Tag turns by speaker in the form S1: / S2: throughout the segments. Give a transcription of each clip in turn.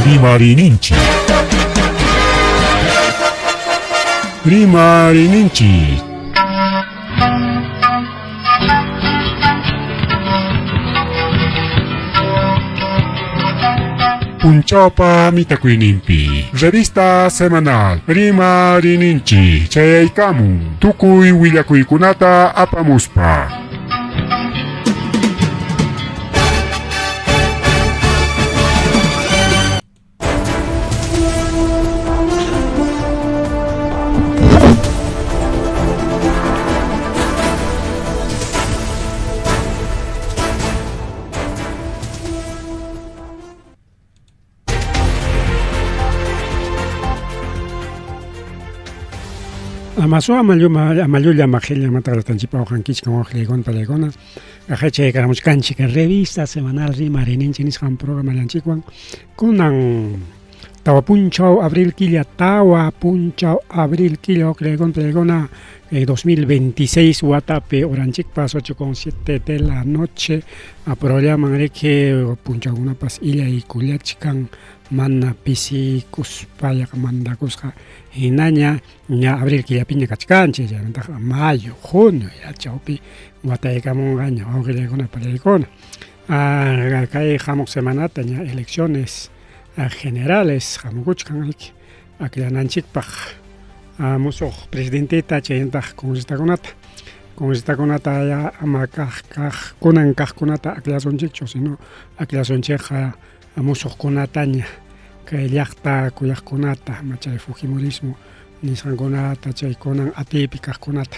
S1: Rimarininchi. Rimarininchi. Punchaupa mitakuinimpi. Revista semanal. Rimarininchi. Chayaykamun. Tukuy willakuykunata apamuspa.
S2: Amaso amalulla majilla matalatanchipa ojankichkan ojlegon palegona ajache karamuchkanchik revista semanal Rimarininchi nisqan programa lanchikwan kunan tawa punchaw abril killa ojlegon palegona 2026 watape oranchikpa 8:07 de la noche programa reke punchawkunapas illay kullachkan mana pisikuspaya mandakusqa hinaña ña abril killapiña kachkanchik chaymantaqa mayo, junio chawpi wataykamunqa ña wawqillaykuna palaykuna kay hamuq semanata ña elecciones generales hamukuchkan ayki akillananchikpaq musuq presidentita chaymantaq congresista ya ama kunan kaqkunata aclasunchikchu sino aclasunchikqa musuqkunata ña kay llaqta kuyaqkunata chay fujimorismo nisqankunata chay kunan atipi kaqkunata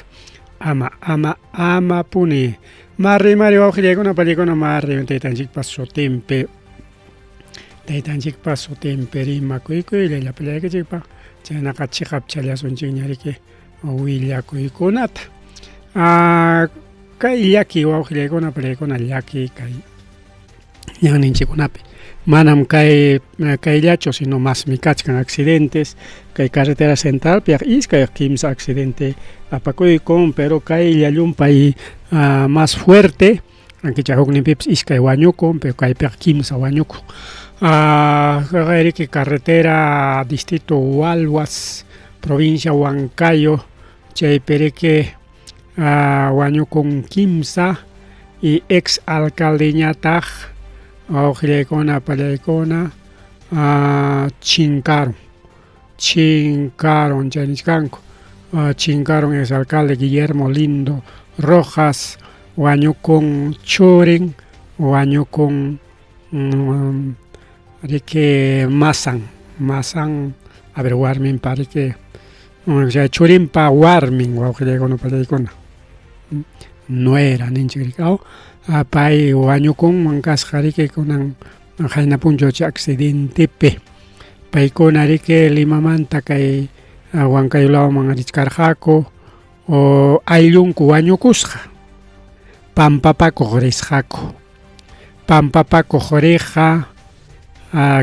S2: ama puni mari wawqillaykuna palliykuna mari taytanchikpas sutinpi rimakuykuy llapallaykichikpaq chaynaqa chiqap challasunchik ñariki willakuykunata kay llaki wawqillaykuna palliykuna llaki kay ñanninchikunapi manam kayllachu sino mas mikachkan accidentes kay carretera centralpi iskay kimsa accidente apakuykun pero kay llallunpay más fuerte ankicha hukninpipas iskay wañukun pero kaypiqa kimsa wañukun carretera distrito Hualwas provincia Huancayo chaypiriki wañukun kimsa y ex alcaldeñataq wawqillaykuna pallaykuna chinkaron chaynishkanku chinkaron ex alcalde Guillermo Lindo Rojas wañukun churin wañukun riki masan a ver warmin pariki churinpa warmin wawqillaykuna pallaykuna nuera ninchik riki pay wañukun mankasqa riki kunan hayna punchawchi accidentepi paykuna riki Limamanta kay Huancayulaman richkarqaku o ayllunku wañukusqa Pampapakuq risqaku Pampapakuq riqqa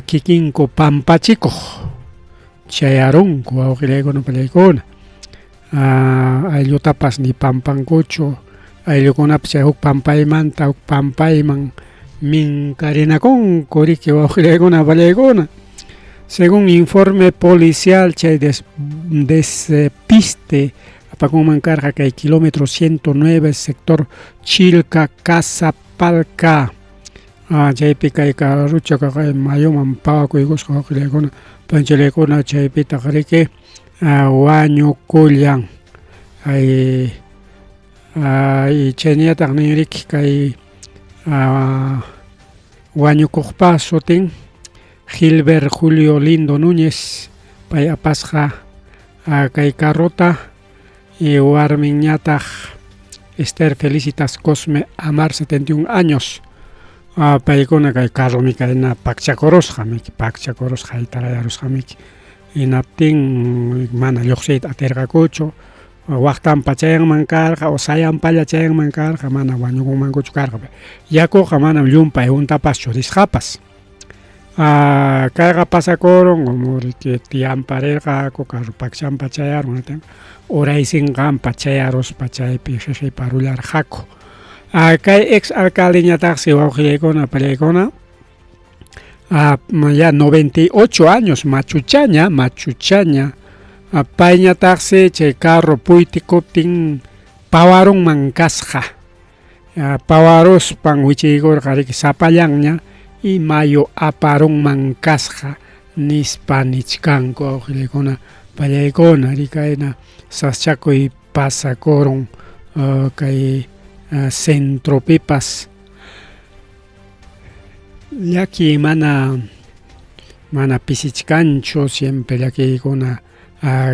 S2: kikinku pampachikuq chayarunku wawqillaykuna pallaykuna ayllutapas ni pampankuchu ayllukunapas chay huk pampayman minkarinakunku riki wawqillaykuna pallaykuna según informe policial chay despiste apakunman karqa kay kilómetro 109 sector Chilca Casapalca chaypi kay carruchaqa kay mayuman pawakuykusqa wawqillaykuna panchalaykuna chaypitaq riki wañukullan chayñataq ninriki kay wañukuqpa sutin Gilbert Julio Lindo Núñez pay apasqa kay carrota y warminñataq Esther Felicitas Cosme Amar 71 años paykuna kay carromi kayna pakchakurusqa itarayarusqamiki hinaptin mana lluqsiyta atirqakuchu waqtanpa chayanman karqa o sayanpalla chayanman karqa mana wañukunmankuchu karqa yakuqa manam llumpay untapas churisqapas kayqa pasakurun como riki tiyamparirqaku carro pakshanpa chayarun uraysinqanpa chayaruspa chaypi jejepa rullarqaku kay ex alcaldeñataqsi wawqillaykuna pallaykuna ya 98 años machuchaña payñataqsi chay carro puytikuptin pawaron mankasqa pawarospan wichaykurqa sapallanña y mayo aparon mankasqa nispa nichkanku awqillaykuna pallaykuna rikayna saschakuy pasakuron kay centropipas llaki mana pisichkanchu siempre llakiykuna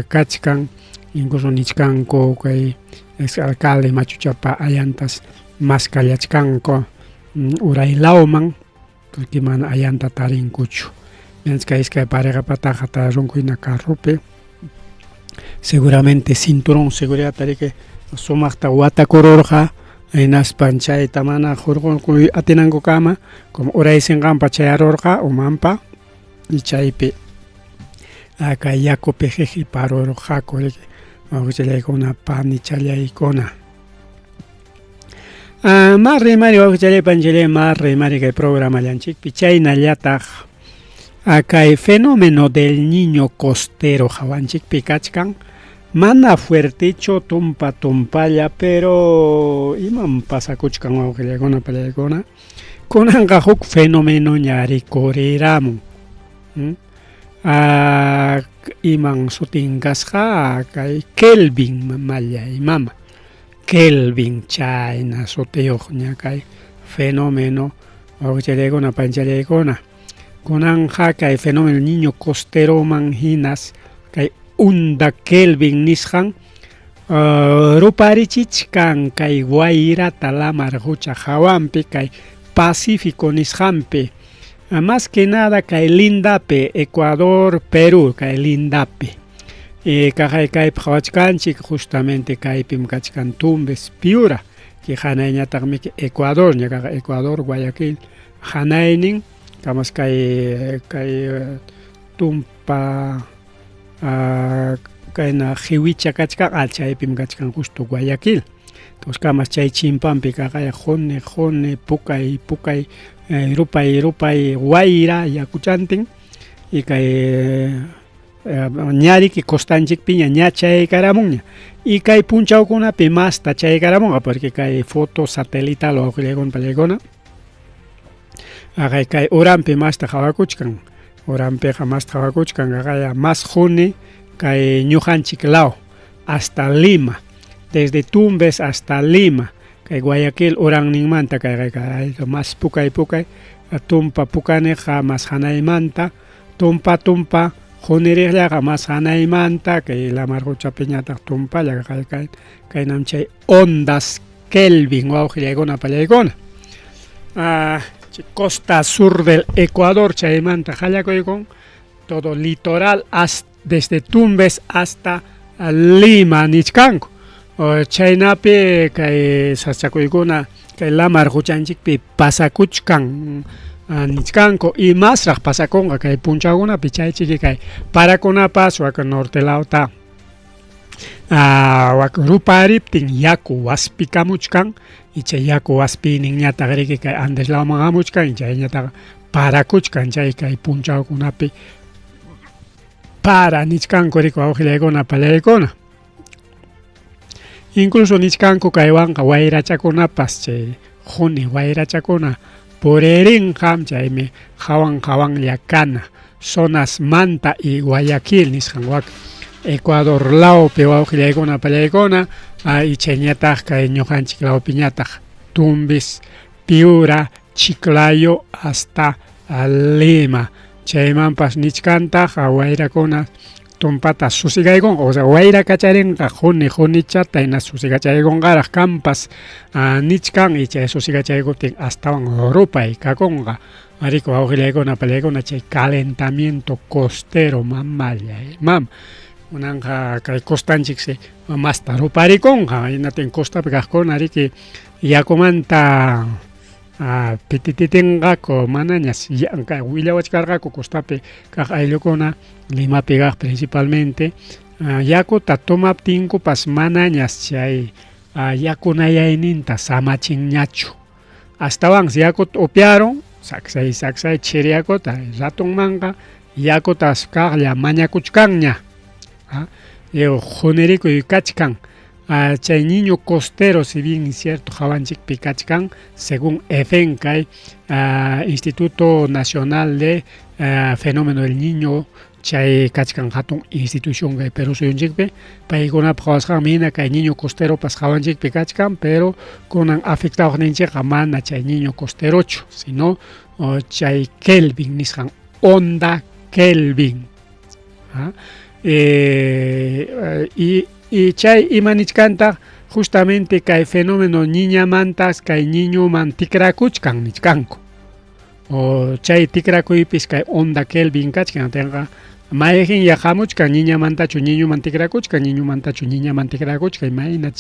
S2: kachkan incluso nichkanku kay ex alcalde Machuchapa allantas maskallachkanku uraylawman porque mana allanta tarinkuchu mientras que iskay pareja pataqa tarunkuyna carrupi seguramente cinturón seguridad tarike sumaqta watakururqa hinaspan chayta mana hurqunku atinanku kama como uraysinqanpa chayarurqa umanpa y chaypi kay yakupi hiparurqaku wawqillaykuna panichallaykuna mas rimari wawqillaypanchilay mas rimari kay programallanchikpi chaynallataq kay fenómeno del niño costero hawanchikpi kachkan mana fuertecho tumpalla pero iman pasakuchkan wawqillaykuna pallaykuna kunanqa huk fenómeno ñarikuriramun iman sutinqasqa kay Kelvin mallay mama Kelvin chayna sutiyuqña kay fenómeno wawqillaykuna panchallaykuna kunanja kay fenómeno niño costeroman hinas kay unda Kelvin nisqan ruparichichkan kay wayrata lamar hucha hawanpi kay Pacífico nisqanpi más que nada kay lindapi Ecuador, Perú kay lindapi kay phawachkanchik justamente kaypim kachkan Tumbes, Piura que hanayñataqmi Ecuador ña Ecuador, Guayaquil hanaynin kamas kay tumpa kayna Hiwicha kachkan chaypim kachkan justo Guayaquil entonces kamas chay chimpanpi kaqay jone pukay rupay wayra yakuchantin y kay ñariki costanchikpiña ña chaykaramunña y kay punchawkunapi masta chaykaramunqa porque kay foto satelital wawqillaykuna pallaykuna kay uranpi masta hawakuchkan uranpiqa masta hawakuchkan kay mas juni kay ñuqanchik law hasta Lima desde Tumbes hasta Lima kay Guayaquil uranninmanta kay mas pukay tumpa pukaneqa mas hanaymanta tumpa juniriqllaqa mas hanaymanta kay lamar huchapi ñataq tumpallaqa kaynam chay ondas Kelvin wawqillaykuna pallaykuna costa sur del Ecuador chaymanta hallakuykun todo litoral desde Tumbes hasta Lima nichkanku chaynapi kay sachakuykuna kay lamar huchanchikpi pasakuchkan nichkanku y masraq pasakunqa kay punchawkunapi chaychiki kay parakunapas waka nortelawta waka rupariptin yaku waspikamuchkan y chay yaku waspiyninñataq riki kay Andeslawman hamuchkan y chayñataq parakuchkan chay kay punchawkunapi para nichkanku riki wawqillaykuna pallaykuna incluso nichkanku kaywanqa wayrachakunapas chay juni wayrachakuna puririnqam chaymi hawan llakana zonas Manta y Guayaquil nisqan wak Ecuador lawpi wawqillaykuna pallaykuna y chayñataq kay ñuqanchik lawpiñataq Tumbes, Piura, Chiclayo hasta Lima chaymanpas nichkantaq wayrakuna tumpata susigaykunqa o sea wayra kacharinqa junichata hina susigachaykunqaraq kampas nichkan y chay susigachaykuptin astawan rupay kakunqa mariku wawqillaykuna pallaykuna chay calentamiento costero mamallay kunanqa kay costanchiksi masta ruparikunqa hinatin costapi kaqkuna riki yakumanta pitititinqaku manañas willawachkarqaku costapi kaq ayllukuna Limapi kaq principalmente yakuta tomaptinkupas manañas chay yakunayayninta samachinñachu astawan yakuta upiaron saksay chiriakota ratun manga yakutas kaqlla mañakuchkanña juneriku kachkan chay niño costero, si bien es cierto hawanchikpi kachkan según EFEN kay Instituto Nacional de Fenómeno del Niño chay kachkan hatun institución kay Perú suyunchikpi paykunapaq kawasqan mina kay niño costero pas hawanchikpi kachkan pero kunan afectado ninchikqa mana chay niño costerochu sino chay Kelvin nisqan onda Kelvin y chay imanichkanta justamente kay fenómeno niñamantas kay niñoman tikrakuchkan nichkanku o chay tikrakuypis kay onda Kelvin kachkan tenqa mayjin yahamuchkan niñamantachu niñoman tikrakuchkan niñomantachu niñaman tikrakuchkan imayna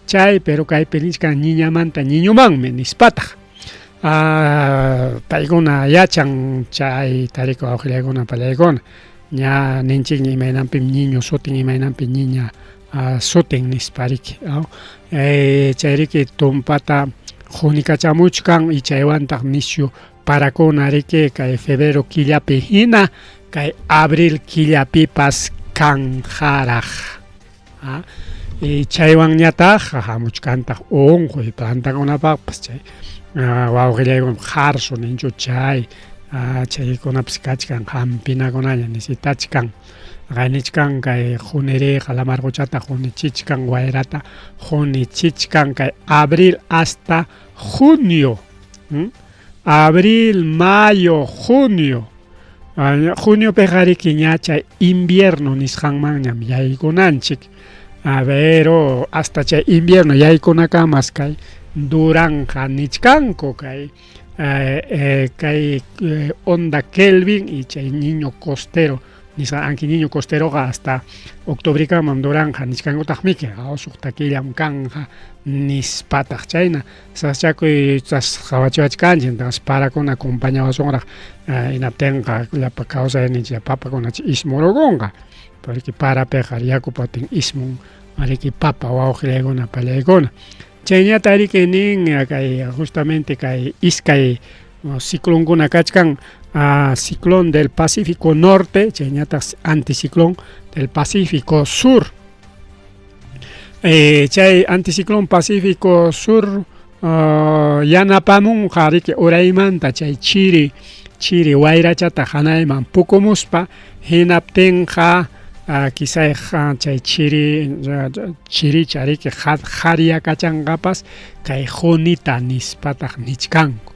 S2: chay pero kay pelichkan niñamanta niñomanmi nispataj paykuna yachan chay tariku awqillaykuna pallaykuna ña ninchikña imaynanpi niño sutin imaynanpi niña sutin nispariki chayriki tumpata junikachamuchkan y chaywantaq nishu parakuna riki kay febrero killapi hina kay abril killapipas kanjaraq y chaywanñataq hamuchkantaq unquy plantakunapaqpas chay wawqillaykuna jarso ninchu chay chaykunapas kachkan hampinakunaña nisitachkan qanichkan kay juneriqa lamarquchata junichichkan wayrata junichichkan kay abril hasta junio abril, mayo, junio junio pejariki ña chay invierno nisqanmanñam yaykunanchik pero hasta chay invierno yaykunakamas kay duranja nichkanku kay kay onda Kelvin y chay niño costero anki niño costero hasta octubre kaman duranja nichkankutaqmiki awsuq takillam kanja nispataj chayna saschakuy hawachiwachkanchik entonces parakuna acompañawasunraq hinaptinqa llapa kawsayninchik papakunachi ismurukunqa porque parapiqa yakupatin ismun ariki papa wawqillaykuna pallaykuna chayñata riki nin kay justamente kay iskay ciclonkuna kachkan ciclón del Pacífico Norte chayñata anticiclón del Pacífico Sur chay anticiclón Pacífico Sur yanapamunqa riki uraymanta chay chiri wayrachata hanayman pukumuspa hinaptinqa quizá chay chiricha riki haria kachangapas kay junita nispataj nichkanku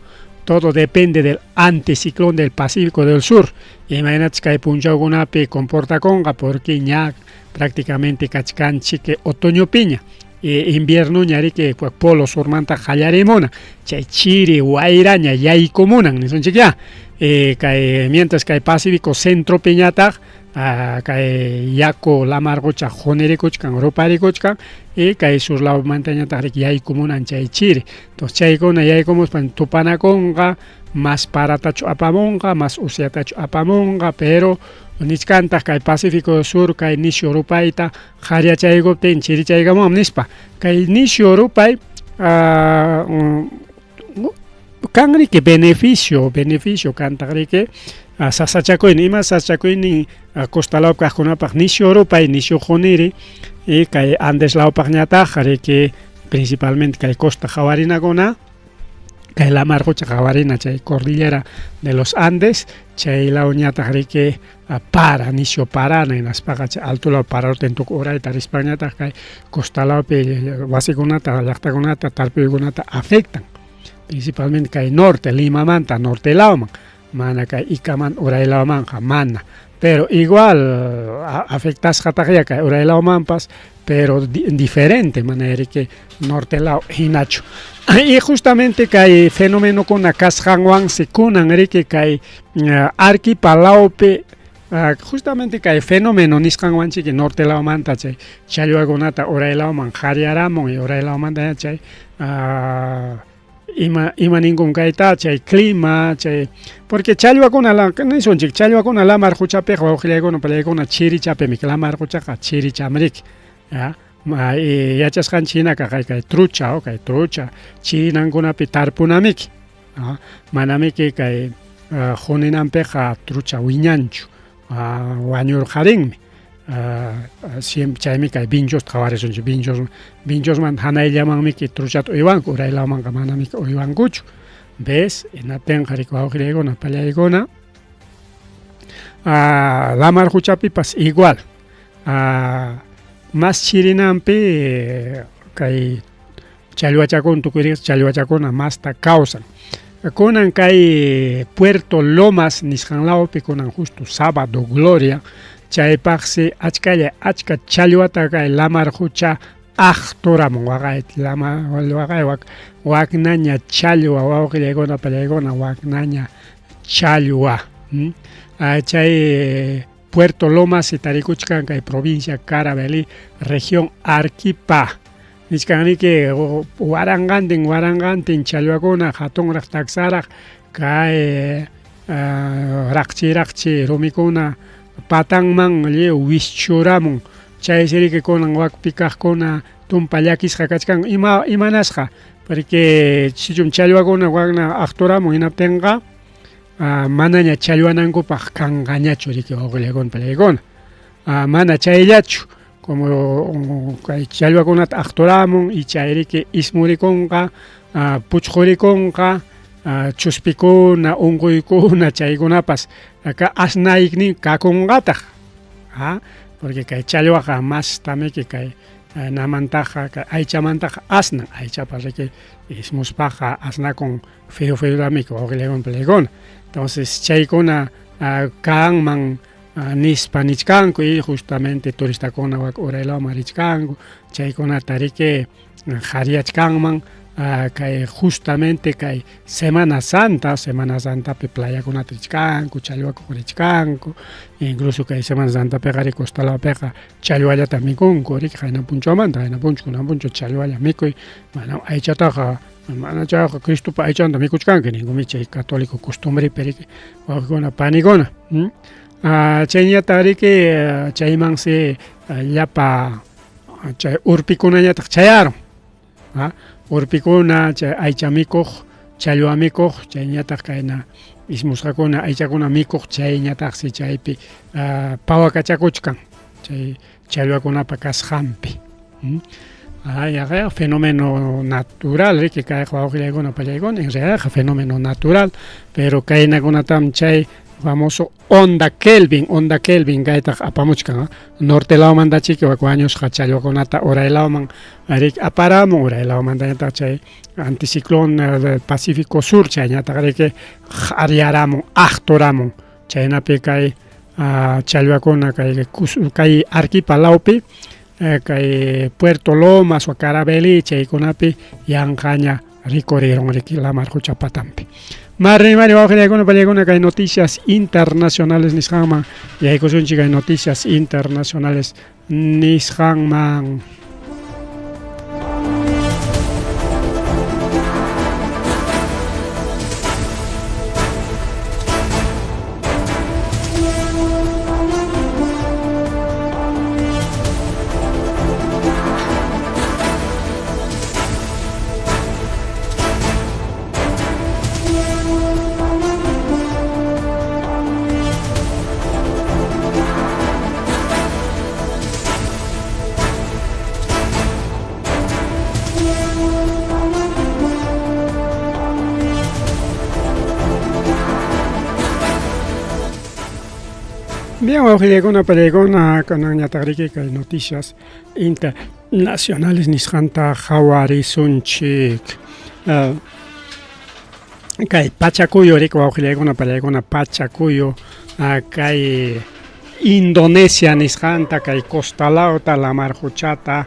S2: todo depende del anticiclón del Pacífico del Sur imagínate kay punchawkunapi comportakunqa porque ña prácticamente kachkanchik otoño piña invierno ña riki polo surmanta qallarimuna chay chiri wayraña yaykumunan nisunchikya kay mientras kay Pacífico Centro piñataq kay yaku lamarqucha junirikuchkan ruparikuchkan y kay sur lado mantañataq riki yaykumunan chay chiri entonces chaykuna yaykumuspan tupanakunqa más paratachu apamunqa más usiatachu apamunqa pero nichkantaq kay Pacífico Sur kay nishu rupayta qhariachaykuptin chirichaykamun nispa kay nishu rupay kan riki beneficio kantaq riki sasachakuynin ima sasachakuynin costalawpi kaqkunapaq nishu rupay nishu juniri y kay Andes lawpaqñataq riki principalmente kay costa hawarinakuna kay lamarqucha hawarina chay cordillera de los Andes chay lawñataq riki nishu parana hinaspaqa chay altulaw pararutin tukuy urayta rispaqñataq kay costalawpi wasikunata llaqtakunata tarpuykunata afectan principalmente kay norte Limamanta norte lawman mana kay Icaman uraylawmanqa mana pero igual afectasqataqya kay uraylawmanpas pero diferente manera que norte law hinachu y justamente kay fenómeno kuna kasqanwan sikunan riki kay arquipalawpi justamente kay fenómeno nisqanwanchik norte lawmanta chay challwakunata uraylawman qhariaramun y uraylawmanta chay ima ningún kayta chay clima chay porque challwakuna nisunchik challwakuna lamar huchapiqa wawqillaykuna pallaykuna chirichapimi lamarquchaqa chirichamriki yachasqanchik hinaka kay trucha chirinankunapi tarpunamiki manamiki kay huninanpiqa trucha wiñanchu wañurqarinmi siempre chaymi kay vinchosta qhawarisунchik vinchosman hanayllamanmiki truchata uywanku uraylamanqa manamiki uywankuchu ves hinatinqa riki wawqiykuna pallaykuna lamar huchapipas igual mas chirinanpi kay challwachakuna tukuyriq challwachakuna masta kawsan kunan kay Puerto Lomas nisqanlawpi kunan justo Sábado Gloria chaypaqsi achka challwata kay lamar hucha aqturamun waqay waqnaña challwa wawqillaykuna pallaykuna waqnaña challwa chay Puerto Lomas tarikuchkan kay provincia Carabalí región Arequipa nishkaniki warangantin challwakuna hatunraq taksaraq kay raqchi rumikuna patanman wischuramun chaysiriki kunan wakpi kaqkuna tumpa llakisqa kachkan imanasqa porque chichum challwakuna waqna aqturamun hinaptinqa manaña challwanankupaq kanqañachu riki wawqillaykuna pallaykuna mana chayllachu como kay challwakunata aqturamun y chayriki ismurikunqa puchqurikunqa chuspikuna unquykuna chaykunapas asnaynin kakunqataq porque kay challwaqa mas tamiki kay namantaqa kay aychamantaqa asnan aychapas riki ismuspaqa asnakun feolamiki wawqillaykuna pallaykuna entonces chaykuna kanman nispa nichkanku y justamente turistakuna uraylaman richkanku chaykunata riki qhariachkanman kay justamente kay Semana Santapi playakunata richkanku challwakuq richkanku incluso kay Semana Santapiqa riki costalawpiqa challwallata mikunku riki qayna punchawmanta kunan punchaw challwalla mikuy mana aychataqa mana chayqa Cristopa aychanta mikuchkanki ninkumi chay católico costumbrepi riki wawqikuna panikuna chayñata riki chaymansi llapa chay urpikunañataq chayaron urpikuna chay aycha mikuq challwa mikuq chayñataq kayna ismusqakuna aychakuna mikuq chayñataqsi chaypi pawakachakuchkan chay challwakunapa kasqanpi fenómeno natural riki kay wawqillaykuna pallaykuna en realidad fenómeno natural pero kaynakunatam chay famoso onda Kelvin kaytaq apamuchkan nortelawmantachiki wañusqa challwakunata uraylawman riki aparamun uraylawmantañataq chay anticiclón del Pacífico Sur chayñataq riki qharyaramun aqturamun chaynapi kay challwakuna kay Arequipa lawpi kay Puerto Lomas o Carabalí chaykunapi yanqaña ricorrieron riki lamar hucha patampi Mari wawqillaykuna pallaykuna kay noticias internacionales nisqanman yaykusunchik kay noticias internacionales nisqanman Bien, wawqillaykuna pallaykuna kananñataq riki kay noticias internacionales nisqanta qhawarisunchik kay Pachacuyo riki wawqillaykuna pallaykuna Pachacuyo kay Indonesia nisqanta kay costalawta lamar huchata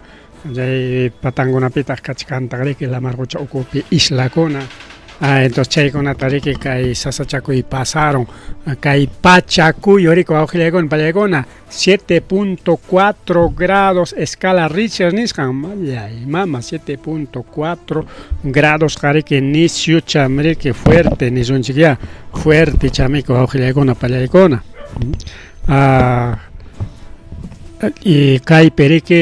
S2: chay patankunapitaq kachkanta riki lamar hucha ukupi islakuna entonces chaykunata riki kay sasachakuy pasaron kay Pachacuyo riki wawqillaykuna pallaykuna 7.4 grados escala Richter nisqan mama 7.4 grados riki nishucham riki fuerte nisunchik ya fuerte chamiki wawqillaykuna pallaykuna y kaypi riki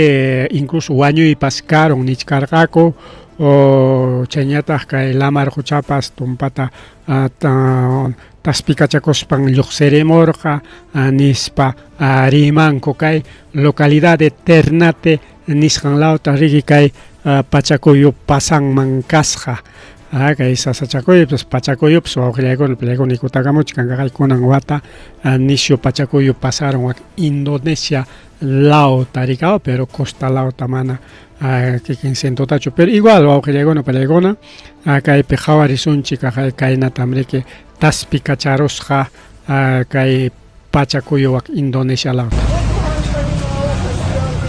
S2: incluso wañuypas karon nichkarqaku o chañataq kay lamar huchapas tumpata taspikachakospan lluqsirimurqa nispa rimanku kay localidad de Ternate nisqan lawta riki kay Pachacuyo pasanman kasqa kay sasachakuypas Pachacuyupas wawqillaykuna pillaykuna ikutakamuchkan kaykunan wata nisyu Pachacuyo pasaron wak Indonesia lawta rikaw pero costa lawta mana kikin sentotachu pero igual wawqillaykuna pillaykuna kaypi qhawarisunchik kaynata amriki taspikacharusqa kay Pachacuyo wak Indonesia lawta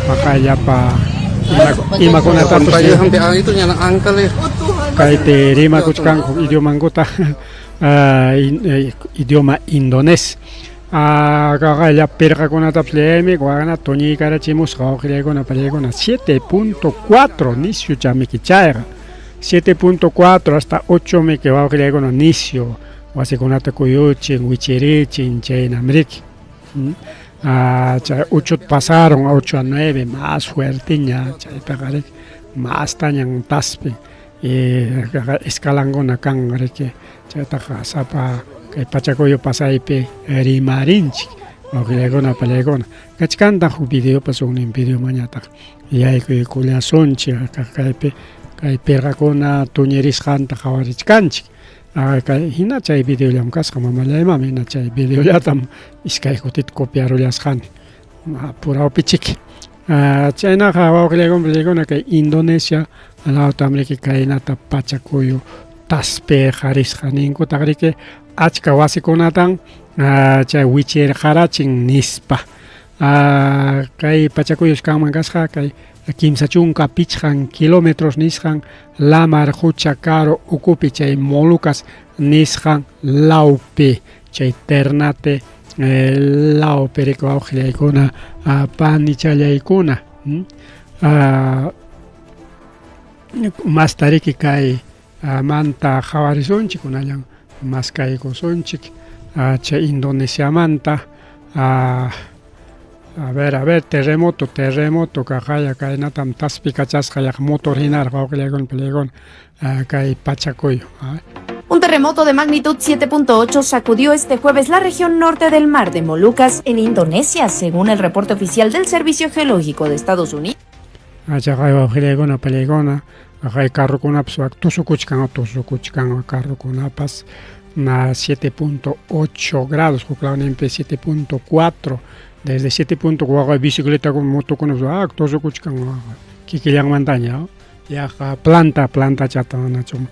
S2: makayapa imakunatapas
S3: itu nyala angkel ya.
S2: Kaypi rimakuchkanku idiomankuta idioma indones kakalla pirqakunatapas leemi waqna tuñiykarachimusqa wawqillaykuna pallaykuna 7.4 nisyu chamiki chayqa 7.4 hasta 8 miki wawqillaykuna nisyu wasikunata kuyuchin wichirichin chaynamriki chay 8 pasaron a 8 a 9 más fuertiña chaypiqa más tañan taspi escalanguna kan riki chaytaqa sapa kay Pachacuyo pasaypi rimarinchik wawqillaykuna pallaykuna kachkanta huk videopas unin video mañataq yaykuykullasunchik kaypi kay pirqakuna tuñirisqanta qhawarichkanchik kay hina chay videollam kasqa mamallaymami hina chay videollatam iskay kutita copiarullasqani pura upichiki chaynaqa wawqillaykuna pallaykuna kay Indonesia lawta amriki kaynata Pachacuyo taspi qarisqa ninkutaq riki achka wasikunatan chay wichirqarachin nispa kay Pachacuyo kanman kasqa kay kimsa chunka pichqan kilómetros nisqan lamar hucha karo ukupi chay Molucas nisqan lawpi chay Ternate lawpi riki wawqillaykuna panichallaykuna mas tariki kay manta qhawarisunchik kunallan mas kaykusunchik chay Indonesiamanta a ver, terremoto kakaya kaynatam taspikachasqa yak motor hinarqa wawqillaykuna pillaykuna kay Pachacuyo.
S4: Un terremoto de magnitud 7.8 sacudió este jueves la región norte del mar de Molucas en Indonesia, según el reporte oficial del Servicio Geológico de Estados Unidos.
S2: Achaqay wawqillaykuna pillaykuna kay carrukunapas tusukuchkan carrukunapas 7.8 grados huklawninpi 7.4 desde 7.4 bicicleta con motokunapas tusukuchkan kikillanmantaña yaqa planta chatamana chum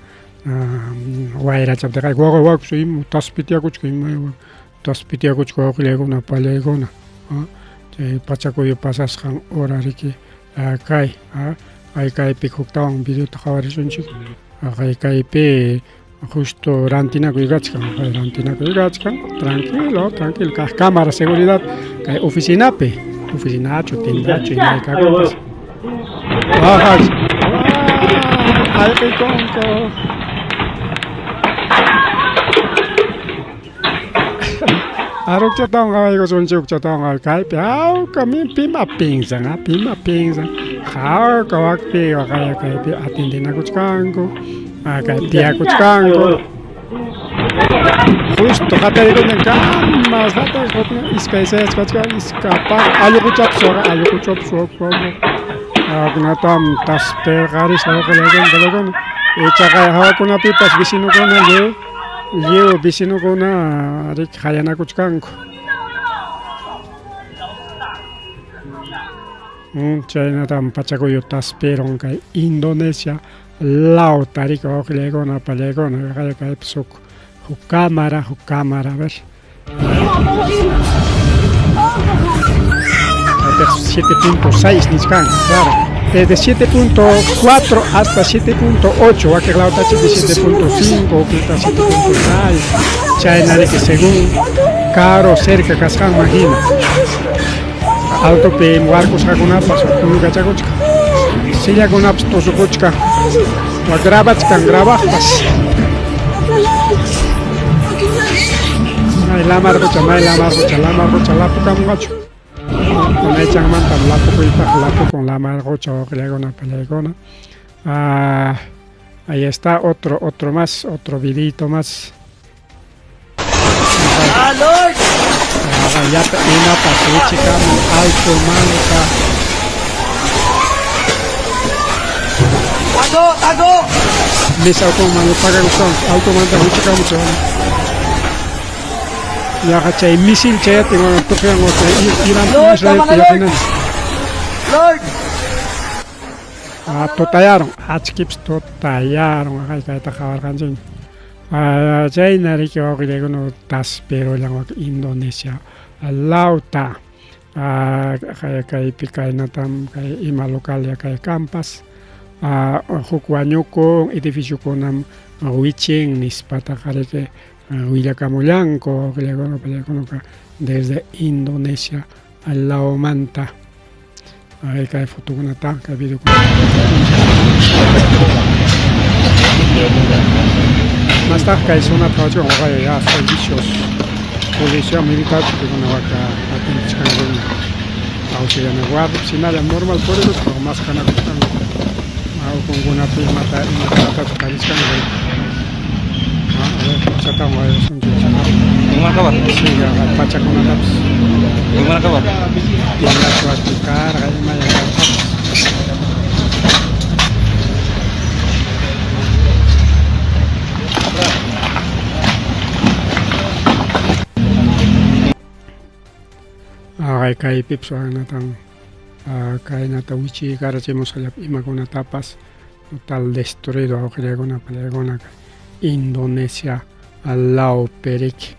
S2: wayra chapta kay wawqa ima taspitiakuchka taspitiakuchka wawqillaykuna pallaykuna chay Pachacuyo pasasqan hora riki kay kaypi huktawan videota qhawarisunchik kaypi justo rantinakuykachkan tranquilo kay cámara seguridad kay oficinachu tindachu imaykakupas allquykunku arukchatawan qhawaykusunchik ukchatawan kaypi jawka pima pinsan jawka wakpi kaypi atindinakuchkanku kay tiyakuchkanku justo qataykunan kamas iskay sayachkachkan iskapa allquchapis wawkunatam taspirqarisqa wawqillaykuna ichaqa hawakunapipas vecinokuna lliw vecinokuna riki hayanakuchkanku chaynatam Pachacuyo taspiron kay Indonesia lawta riki wawqillaykuna pallaykuna kaypis huk cámara a ver 7.6 nisqan claro desde 7.4 hasta 7.8 waqtiq lawtachi de 7.5 ukita 7.6 chayna riki según caro cerca kasqan imagina autopi warkusqakunapas kulukachakuchka sillakunapas tusukuchka grabaqpas lamar rucha lapukamunqachu kunaychanmanta lapukuypaq lapukun lamar rucha wawqillaykuna pallaykuna Ahí está otro más, otro videito más. Ya ina pasuchi kamu alto manta.
S5: Tago!
S2: Mis auto manu pagan son alto manta huchi kamu son. Ya kacai misil caya tinggal untuk yang Iran Israel yakinan.
S5: Lord!
S2: Totayaron, Hatskips totayaron, kaya takawar kanjing. Jay nari kyo kaya kuno tas pero lang wag Indonesia. Lauta, kaya pikay natam kaya ima lokal ya kaya kampas. Hukwanyuko edificio ko nam wiching nispata kaya ke Willa Camullanco kaya kuno ka desde Indonesia al lao manta. Kaya foto ko na ta, kaya video ko. Más tarde kaya una trabajo con kaya servicios policía militar que con la vaca atentos kan con auxiliar de guardia sin nada normal por eso pero más kana kan con una prima ta mata kalis kan a ver chata mo ay son
S5: Gimana kabar?
S2: sí ya pacha con una taps
S5: Gimana kabar?
S2: ya suatu kar kaya maya kay pips ang natang kay nata wichi kara chemo salap ima kuna tapas total destruido ako kaya kuna Indonesia al lado perik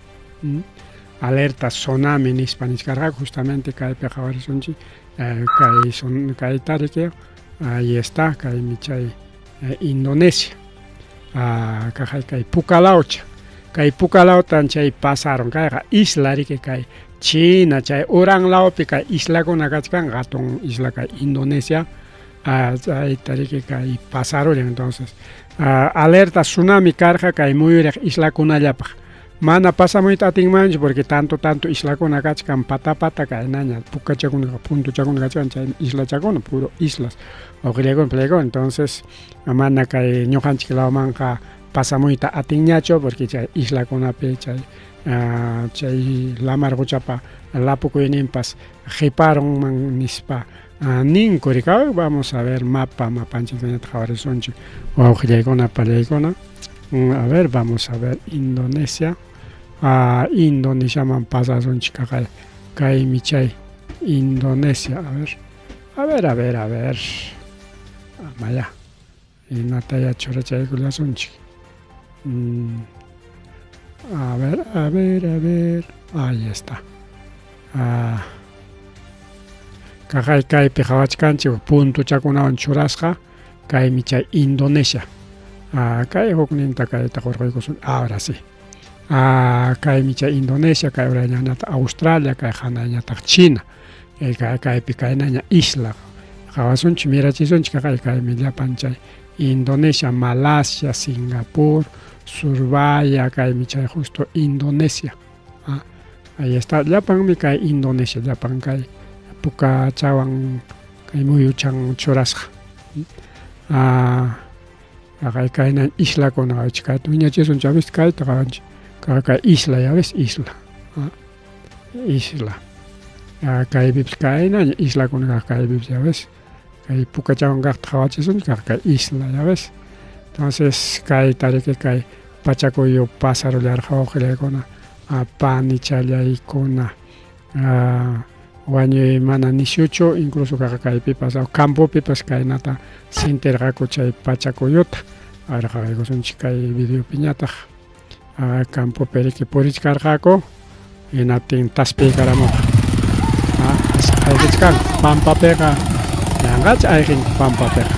S2: alerta tsunami en Spanish carga justamente kay pejavar sonchi kay tarike ahí está kay michay Indonesia kay Pukalaucha kay Pukalautan chay pasaron kay isla rike kay China, chay orang lao pika isla con agachkan gatong isla ka Indonesia, chay tarike kay pasaron entonces. Alerta tsunami carga kay muy isla con allapa. Mana pasa muy tating manch porque tanto isla con agachkan pata kay nanya, puka chakun punto chakun agachkan chay isla chakun puro islas. O griego plego entonces mana kay ñojanchik lao manka pasa muy tating ñacho porque chay isla con ape chay chay lamar gochapa lapuko inimpas jiparon man nispa ninkorika vamos a ver mapanchik de tjawaresonchi o griegona palegona a ver vamos a ver Indonesia Indonesia man pasa sonchi kay michay Indonesia a ver maya nataya chora chay kula sonchi a ver, ahí está. Kay pejawachkanchi punto chakuna churasqa kay michay Indonesia. Kay hukninta kay takorqaykusun ahora sí. Kay michay Indonesia kay urañanata Australia kay hanañata China. Kay pikaynaña isla. Hawasunchi mirachisunchi kay millapanchay Indonesia, Malasia, Singapur, Surabaya, kay michay justo Indonesia. Ahí está, llapan mi kay Indonesia, llapan kay puka chawan kay muyuchan churasqa. Kay na isla con kay tuñachisun chavist kay taganchi. Kay isla ya ves isla. Isla. Kay bips kay na isla con kay bips ya ves. Kay puka chawan gachtawachisun kay isla ya ves. Entonces kay tarike kay pachakoyo pasaro larja ojlegona pani challaykuna wañuy mana nishucho incluso kay pipas campo pipas kay nata sinterqaku chay pachakoyota arqaykusunchik kay video piñataq campo periki purichkarqaku hinaptin taspiykaramo ayqichkan pampapiqa yanqach ayqin pampapiqa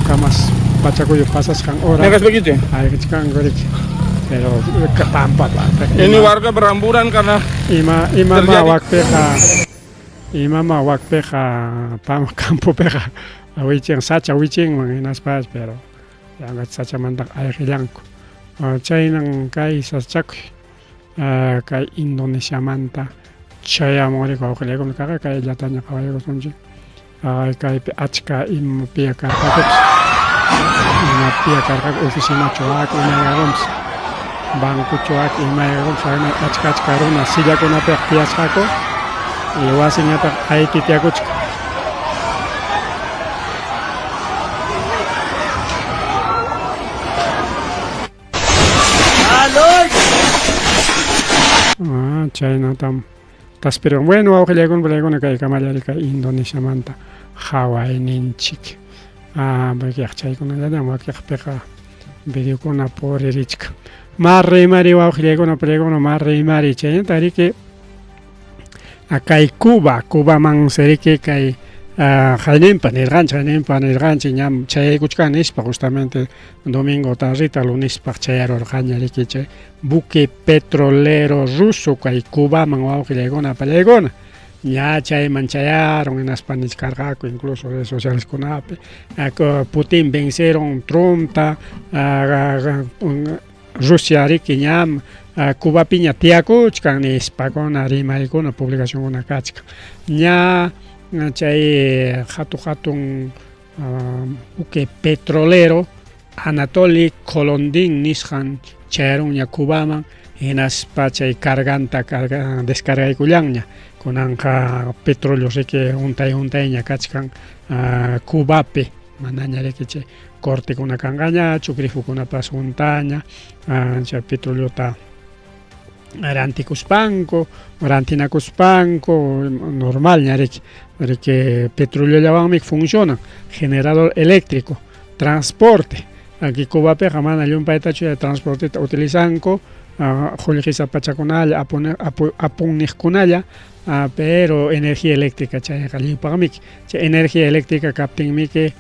S2: kamas pachakoyo pasas kan orang
S5: Negas begitu ya?
S2: ayqichkan gorik pero ketampat lah.
S5: Ini warga beramburan karena
S2: Imama wakpeja pam campo peja awiching sacha wiching manginas pas pero yangat sacha mandak air hilangku chay nang kay sachak kay Indonesia manta chaya mori ko kaya kay latanya kawayo sunji kaypi achka ima karqakupas ima karqaku oficina chuwak imayaqunpas banco chuwak imayaqunpas achka runa sillakunapiqa tiyasqaku y wasiñataq ayqi tiyakuchka. Chaynatam taspiran. Bueno, wawqillaykuna kay kamallarika Indonesia manta Hawaii ninchik. Wakiq chaykunallatam wakiqpiqa videokuna puririchka. Mas rimari wawqillaykuna mas rimari chaynata riki kay Cubaman seriki kay Jainimpa nirganchik ñam chayaykuchkan nispa justamente domingo tarrita lunispa chayarurqaña riki chay buque petrolero ruso kay Cubaman wawqillaykuna pallaykuna ña chayman chayaron hinaspa niskarqaku incluso redes socialeskunapi Putin venceron Trumpta Rusia riki ñam Cubapiña tiyakuchkan nispakuna rimaykuna publicacionkuna kachkan ña chay hatun buque petrolero Anatoly Kolondin nisqan chayaron ña Cubaman hinaspa chay descargaykullanña kunanqa petróleo riki untayña kachkan Cubapi manaña riki chay cortekuna kanqañachu grifokunapas untaña chay petroleota rantinakuspanku normal ña riki petroleollawanmi funcionan generador eléctrico transporte aquí Cubapiqa mana llumpaytachu transporteta utilizanku qullqisa pachakunalla apunniqkunalla pero energía eléctrica chayqa lliwpaqmiki chay energía eléctrica kaptinmiki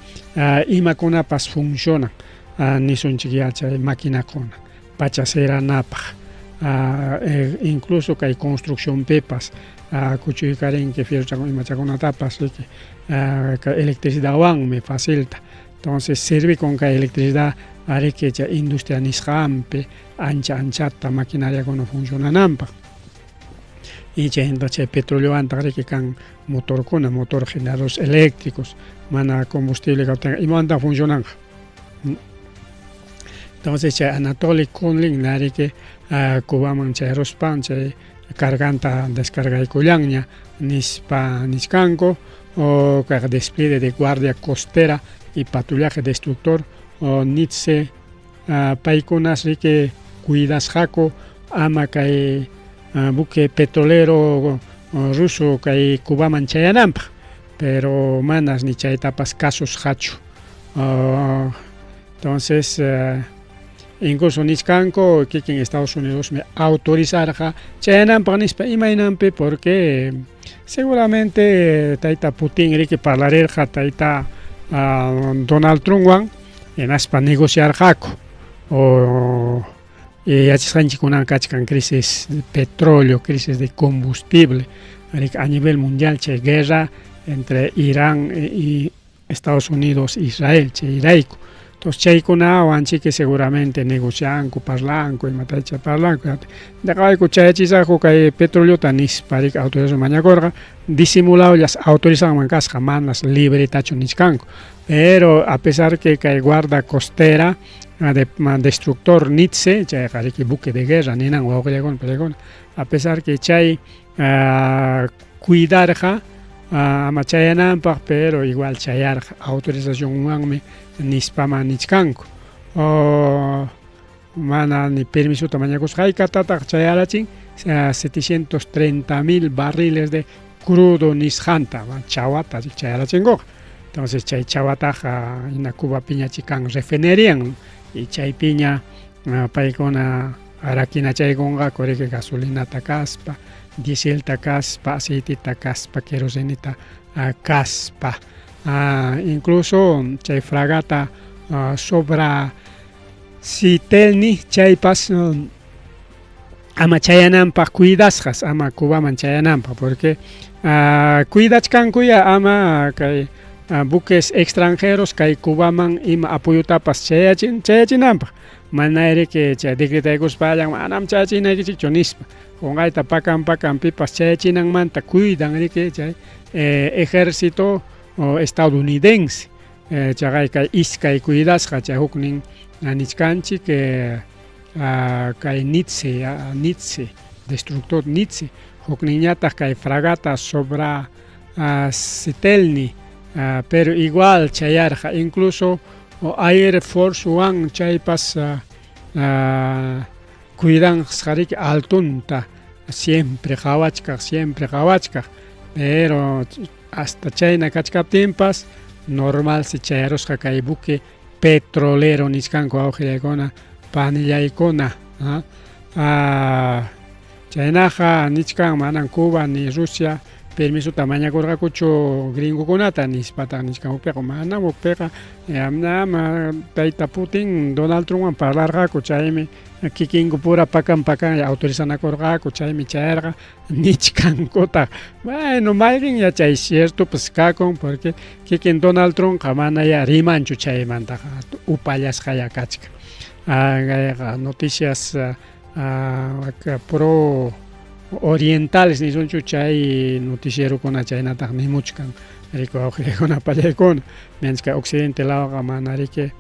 S2: imakunapas funcionan nisunchik chay maquinakuna pachaseranapaq incluso kay construcción pepas kuchuykarinki fierro imachakunatapas kay electricidadwanmi facilita entonces sirve con kay electricidad riki chay industria nisqanpi anchata maquinariakuna funcionananpaq y chay petroleoanta riki kan motor generadores eléctricos mana combustible kaptinqa imanta funcionanqa. Entonces chay Anatoly Kolondin riki Cubaman chay ruspan chay carganta descargaykullanña niskanku o despliegue de guardia costera y patrullaje destructor o nitse paykunas riki cuidasqaku ama kay buque petrolero ruso kay Cubaman chayananpaq pero manas ni chaytapas casos hachu entonces incluso niskanku kikin Estados Unidos me autorizarqa chayananpaq nispa imaynanpi porque seguramente tayta Putin riki parlarirqa tayta Donald Trumpwan hinaspa negociarqaku o yachisqanchikkunaqa kachkan crisis de petróleo, crisis de combustible a nivel mundial chay guerra entre Irán y Estados Unidos Israel chay irayku. Entonces chaykuna wanchiki seguramente negocianku parlanku imataycha parlanku daqayku chayachisaqku kay petroleota nispa riki autorización mañakurqa disimulawllas autorización kasqa manas libretachu niskanku pero a pesar que kay guarda costera destructor Nietzsche chayqa riki buque de guerra ninan wawqillaykuna a pesar que chay cuidarqa ama chayananpaq pero igual chayarqa autorizacionwanmi nispama nichkanku mana ni permisota mañakusqa haykatataq chayarachin 730,000 barriles de crudo nisqanta chawata chayarachinkuqa entonces chay chawataqa hina Cuba piñachi kan refinerían y chay piña paykuna arakinachaykunqa riki gasolinata kaspa dieselta kaspa aceitita kaspa kerosenita kaspa incluso chay fragata sobra sitelni chaypas ama chayananpaq cuidasqas ama Cubaman chayananpaq porque cuidachkankuya ama kay buques extranjeros kay Cubaman ima apoyotapas chayachinanpaq mana riki chay decretaykuspallan manam chayachinaykichikchu nispa qunqayta pakan pipas chayachinanmanta cuidan riki chay ejército estadounidense. Chay kay iskay cuidasqa chay huknin nichkanchik kay Nietzsche, destructor Nietzsche, hukninñataq kay fragata sobra Setelni, pero igual chayarqa, incluso Air Force One chaypas cuidansqariki altunta, siempre qhawachkaq, pero hasta chayna kachkaptinpas normal si chayarusqa kay buque petrolero nisqanku awqillaykuna panillaykuna, chaynaqa nichkan manan Cuba ni Rusia permisuta mañakurqakuchu gringokunata nispata niskan uppiqa manam uppiqa tayta Putin Donald Trumpwan parlarqaku, chaymi kikinku pura pakan autorizanakurqaku, chaymi chayarqa nichkankutaq. Bueno, mayqin chay cierto pues kakun porque kikin Donald Trump mana rimanchu chaymantaqa upallasqa kachka. Noticias pro orientales nisunchu chay noticiero kuna chaynataq nimuchkan riku awqillaykuna pallaykuna, mientras que occidente lawaqa mana riki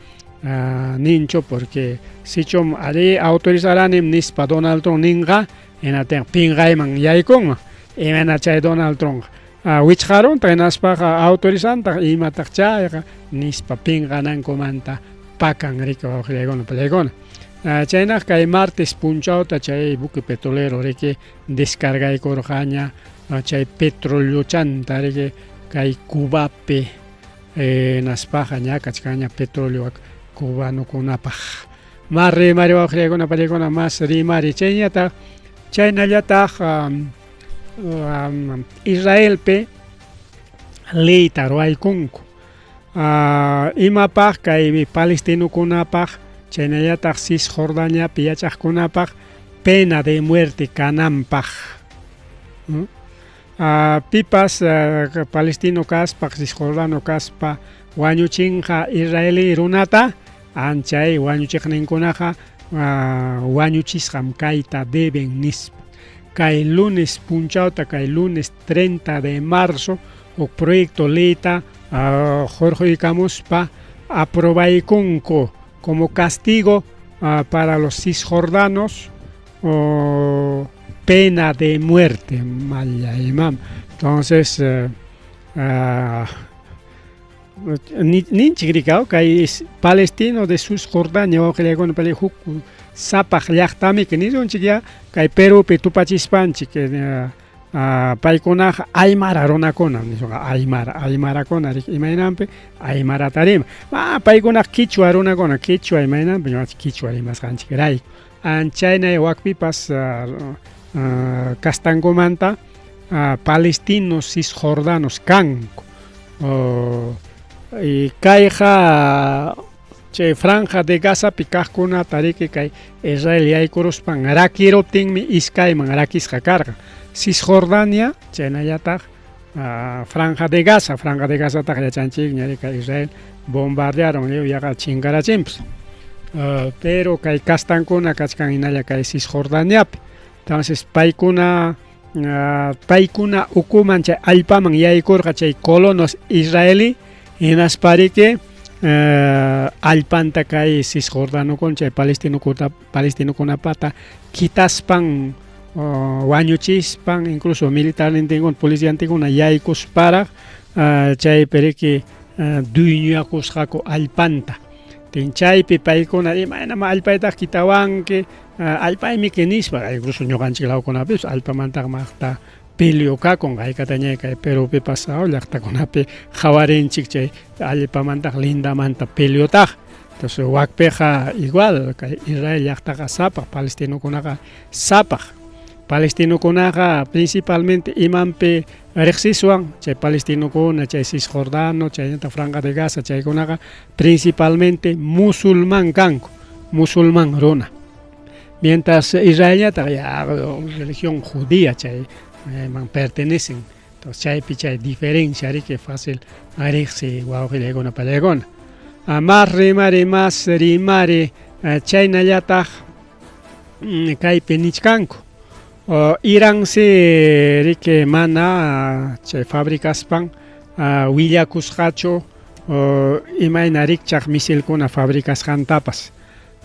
S2: ninchu porque sichum ari autorizaranim nispa Donald Trump ninqa hinataq pinqayman yaykunman, imana chay Donald Trump wichqarunta hinaspaqa autorizantaq imataq chayqa nispa pinqanankumanta pakan riku awqillaykuna pallaykuna. Chaynaqa kay martes punchawta chay buque petrolero riki descargaykurqaña chay petroliochanta riki kay Cubapi naspaqa ña kachkaña petroleo cubanokunapaq mas rimari wawqillaykuna pallaykuna mas rimari chaynallataq Israelpi leyta ruwaykunku imapaq kay palestinukunapaq chaynallataq Cisjordaniapi yachaqkunapaq pena de muerte kananpaq, pipas palestino kaspaq Cisjordano kaspa wañuchinqa israeli runata anchay wañuchiqninkunaqa wañuchisqam kayta deben nispa. Kay lunes punchawta kay lunes 30 de marzo huk proyecto leyta jorjuykamuspa aprobaykunku como castigo para los cisjordanos pena de muerte. Entonces ninchik rikau kay palestino de Cisjordania wawqillaykuna pallay huk sapaq llaqtami nisunchik ya kay Perupi tupachispanchik paykunaqa aymara runakuna aymarakuna imaynanpi aymarata rima paykunaqa kichwa runakuna kichwa imaynanpi kichwa rimasqanchik rayku chaynay wakpipas kastankumanta palestinos cisjordanos kanku kayqa chay franja de Gazapi kaqkunata riki kay Israel yaykuruspan rakiruptinmi iskayman rakisqa karqa Cisjordania chaynallataq franja de Gazataq yachanchik ña kay Israel bombardearon yaqa chinkarachinpas pero kay kastankuna kachkan hinalla kay Cisjordaniapi. Entonces paykuna ukuman chay allpaman yaykurqa chay colonos israeli hinaspariki allpanta kay Cisjordanukuna chay palestinukunapata kitaspan wañuchispan incluso militarnintikuna policiantikuna yaykuspara chaypiriki dueñakusqaku allpanta chaypi paykuna imaynama allpayta kitawanki allpaymi nispa incluso ñuqanchik lawkunapipas allpamantaqa maqta peleo kakun haykataña kay Perupi pasado llaqtakunapi qawarinchik chay allpamantaqa lindamanta peleotaqa. Entonces wakpiqa igual kay Israel llaqtaqa sapaq palestinukunaqa sapaq. Palestinukunaqa principalmente imanpi riqsiswan chay palestinukuna chay Cisjordano chaynata franja de Gaza chaykunaqa principalmente musulman kanku, musulman runa. Mientras Israelñataqa ya religión judía chay pertenecen. Entonces chaypi chay diferencia riki fácil riqsi wawqillaykuna pallaykuna. Más rimari chaynallataq kaypi nichkanku. Irán si riki mana chay fabricaspan willakusqachu imayna rikchaq misilkuna fabricasqantapas.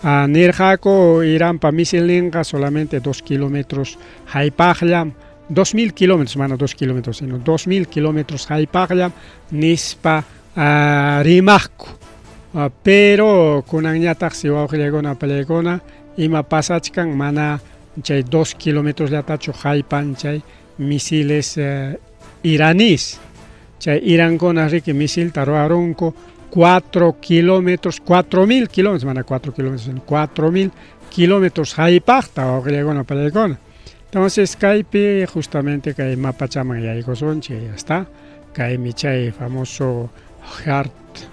S2: Nirqaku Iranpa misilninqa solamente 2 kilómetros haypaqllam, 2000 kilómetros, mana 2 kilómetros, sino 2000 kilómetros haypaqllam nispa rimaqku. Pero kunanñataq si wawqillakuna pallaykuna ima pasachkan mana chay 2 kilómetros llatachu haypan chay misiles iraníes. Chay Irankuna riki misilta ruarunku 4 kilómetros, 4000 kilómetros, mana 4 kilómetros, 4000 kilómetros haypaqta wawqillakuna pallaykuna. Entonces kaypi justamente kay mapachaman yaykusunchik, ya está. Kaymi chay famoso Heart,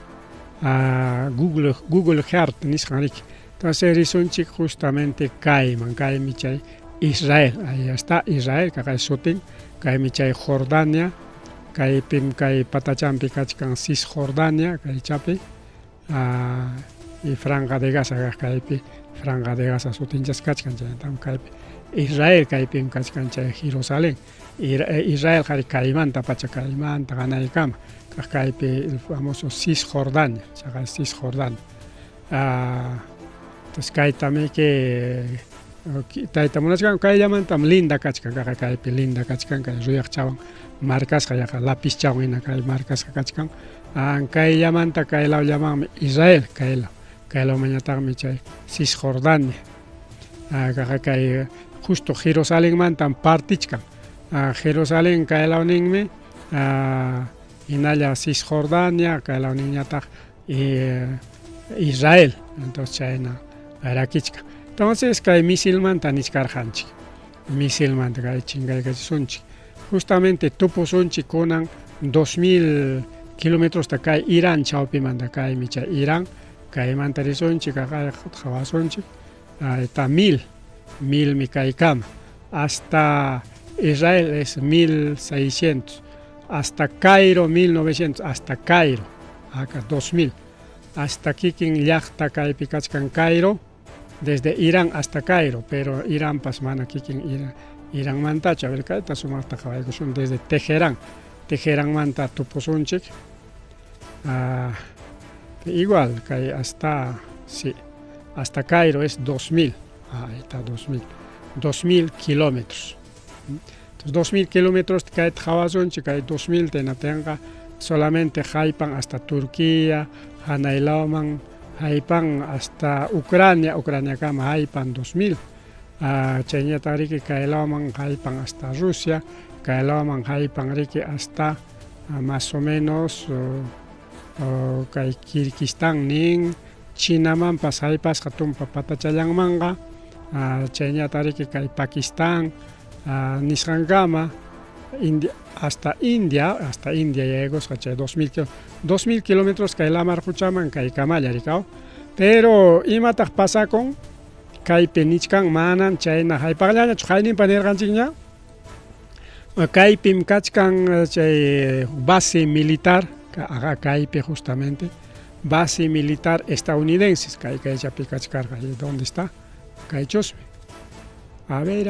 S2: Google Heart nisqan riki. Entonces risunchik justamente kayman, kaymi chay Israel, ahí está Israel, kay sutin, kaymi chay Jordania, kaypim kay patachampi kachkan Cisjordania, kaychapi, y Franja de Gaza, kaypi Franja de Gaza sutinchas kachkan chay, tam kaypi Israel kaypim kachkan chay Jerusalén, Israel qhari kaymanta pacha kaymanta qanaykama, kaypi el famoso Cisjordania, chaqa Cisjordania. Entonces kaytami que taytamunachkan kayllamantam linda kachkan, kaypi linda kachkan, kay ruyaqchawan marcasqa yaqa lapischawan hina kay marcasqa kachkan. Kayllamanta kaylawllamanmi Israel, kaylawmañataqmi chay Cisjordania. Kay justo Jerusalénmantam partichkan. Jerusalén kaylawninmi hinalla Cisjordania, kaylawninñataq Israel. Entonces chayna arakichkan. Entonces kay misilmanta niskarqanchik. Misilmanta kay chingaykachisунchik. Justamente tupusunchik kunan 2000 kilómetros ta kay Irán chawpimanta kaymi chay Irán, kaymanta risunchik hawasunchik está 1000 mi kaykama. Hasta Israel es 1600, hasta Cairo 1900, hasta Cairo, acá 2000, hasta kikin llaqta kaypi kachkan Cairo, desde Irán hasta Cairo, pero Irán pasmana kikin Irán mantachu, a ver kayta sumaqta qhawaykusun desde Teherán manta tupusunchik, igual kay hasta, sí, hasta Cairo es 2000, ahí está 2000 kilómetros. Entonces 2000 kilómetros kay hawasunchik, kay 2000 tenatenqa solamente haypan hasta Turquía, hanaylawman haypan hasta Ucrania kama haypan 2000. Chayñataq riki kaylawman haypan hasta Rusia, kaylawman haypan riki hasta más o menos kay Kirguistán nin Chinamanpas haypasqa tumpa patachallanmanqa, chayñataq riki kay Pakistán nisqankama, hasta India yaygusqa chay 2000 kilómetros kay lamarquchaman kaykamalla rikaw. Pero imataq pasakun kaypi nichkan manan chayna haypaqllañachu hayninpa nirqanchikña, kaypim kachkan chay base militar, kaypi justamente base militar estadounidenses, kaychapi kachkarqa. ¿Dónde está? Kaychusmi. A ver,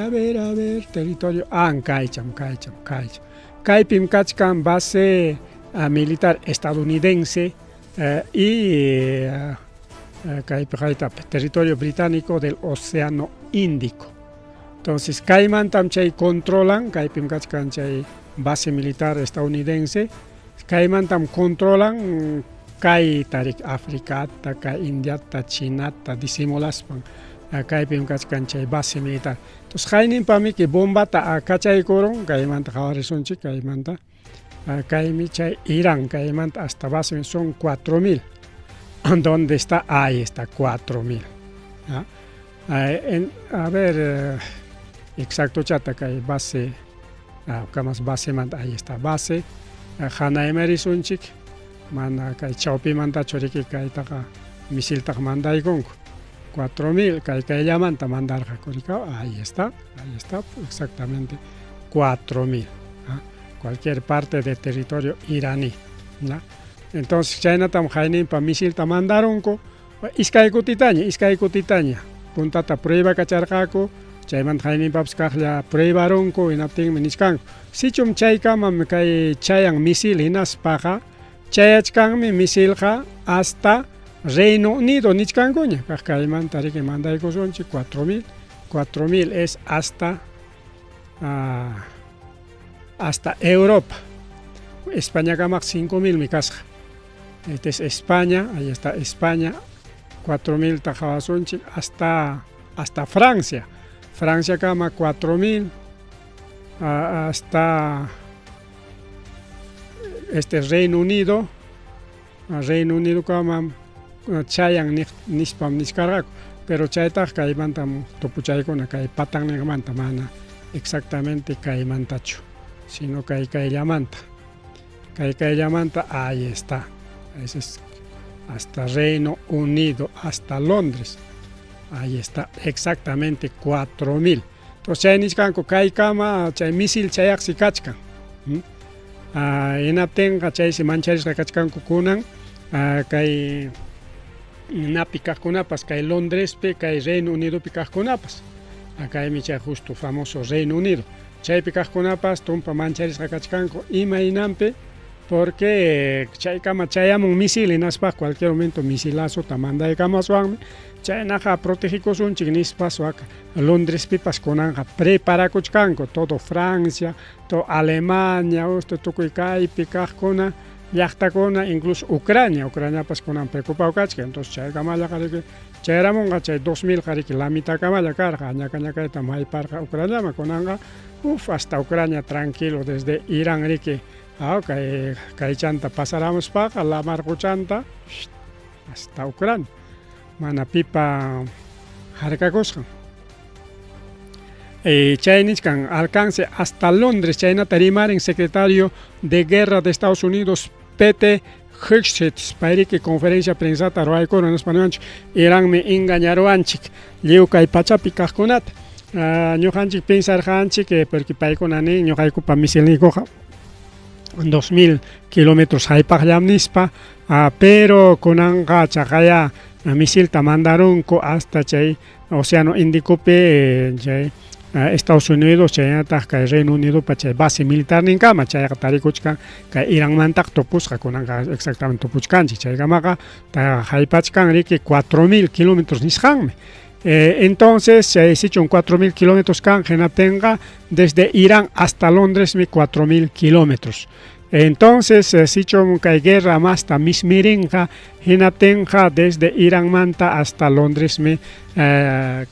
S2: territorio, kaycham. Kaypim kachkan base militar estadounidense y kaypi haytapi territorio británico del Océano Índico. Entonces kaymantam chay controlan, kaypim kachkan chay base militar estadounidense, kaymantam controlan kay tarik Africata, kay Indiata, Chinata disimulaspan, kaypim kachkan chay base militar. Entonces hayninpami que bombata kachaykurun, kaymanta qhawarisunchik, kaymanta kaymi chay Irán, kaymanta hasta base son 4000. ¿Dónde está? Ahí está, 4000. A ver, exacto chata kay base, kamas base manta, ahí está base, hanaymi risunchik, mana kay chawpimanta churiki kaytaqa misiltaq mandaykunku. 4000 kayllamanta mandarqa kurikaw, ahí está, exactamente 4000. Cualquier parte del territorio iraní. Entonces chaynatam hayninpa misilta mandarunku, iskay kutitaña puntata prueba kacharqaku, chaymanta haynipapas kaqlla pruebaronku hinaptinmi nishkanku sichum chaykamam kay chayan misil hinaspaqa chayachkanmi misilqa hasta Reino Unido nichkankuña kaq kaymanta riki mandaykusunchik 4000 es hasta Europa. España kamaq 5000 mi kasqa. Este es España, ahí está España, 4000 tajawasunchik hasta Francia. Francia kama 4000 hasta este Reino Unido kama chayan nispam niskarqaku, pero chaytaq kaymantam tupuchaykuna kay patanninmanta mana exactamente kaymantachu, sino kayllamanta. Kayllamanta ahí está. Ese es hasta Reino Unido, hasta Londres. Ahí está, exactamente 4000. Entonces, chay niskanku kaykama chay misil chayaqsi kachkan. Hinaptinqa chaysi mancharisqa kachkanku kunan kay napi kaqkunapas kay Londrespi kay Reino Unidopi kaqkunapas. Akaymi chay justo famoso Reino Unido. Chaypi kaqkunapas tumpa mancharisqa kachkanku imaynanpi porque chaykama chayamun misil hinaspa cualquier momento misilazo tamandaykamaswanmi chaynaqa protegikusunchik nispas waka Londrespipas kunanqa preparakuchkanku todo Francia, todo Alemania, tukuy kaypi kaqkuna llaqtakuna, incluso Ucraniapas kunan preocupado kachka, entonces chaykamallaqa riki chayramunqa chay 2000 riki la mitad kamalla karqa ñañakayta mayparqa Ucraniama kunanqa hasta Ucrania tranquilo desde Irán riki kay chanta pasaramuspaqa la marquchanta hasta Ucrania mana pipa harkakusqa chay niskan alcance hasta Londres chaynata rimarin secretario de guerra de Estados Unidos Pete Hegseth payriki conferencia prensata ruwaykuna en español Iranmi engañaruanchik lliw kay pachapi kaqkunata ñuqanchik pensarqanchik porque paykunani ñuqaykupa misilniykuqa 2000 kilómetros haypaqllam nispa pero kunanqa chaqaya misilta mandarunku hasta chay Océano Índicopi chay Estados Unidos chaynataq kay Reino Unido pa chay base militar ninkama chayqa tarikuchkan kay Iranmantaq tupusqa kunanqa exactamente tupuchkanchik chaykamaqa haypachkan riki 4000 kilómetros nisqanmi. Entonces, sichun 4000 kilómetros kan hinaptinqa desde Irán hasta Londres 4000 kilómetros. Entonces, sichun kay guerra masta mismirinqa hinaptinqa desde Irán manta hasta Londres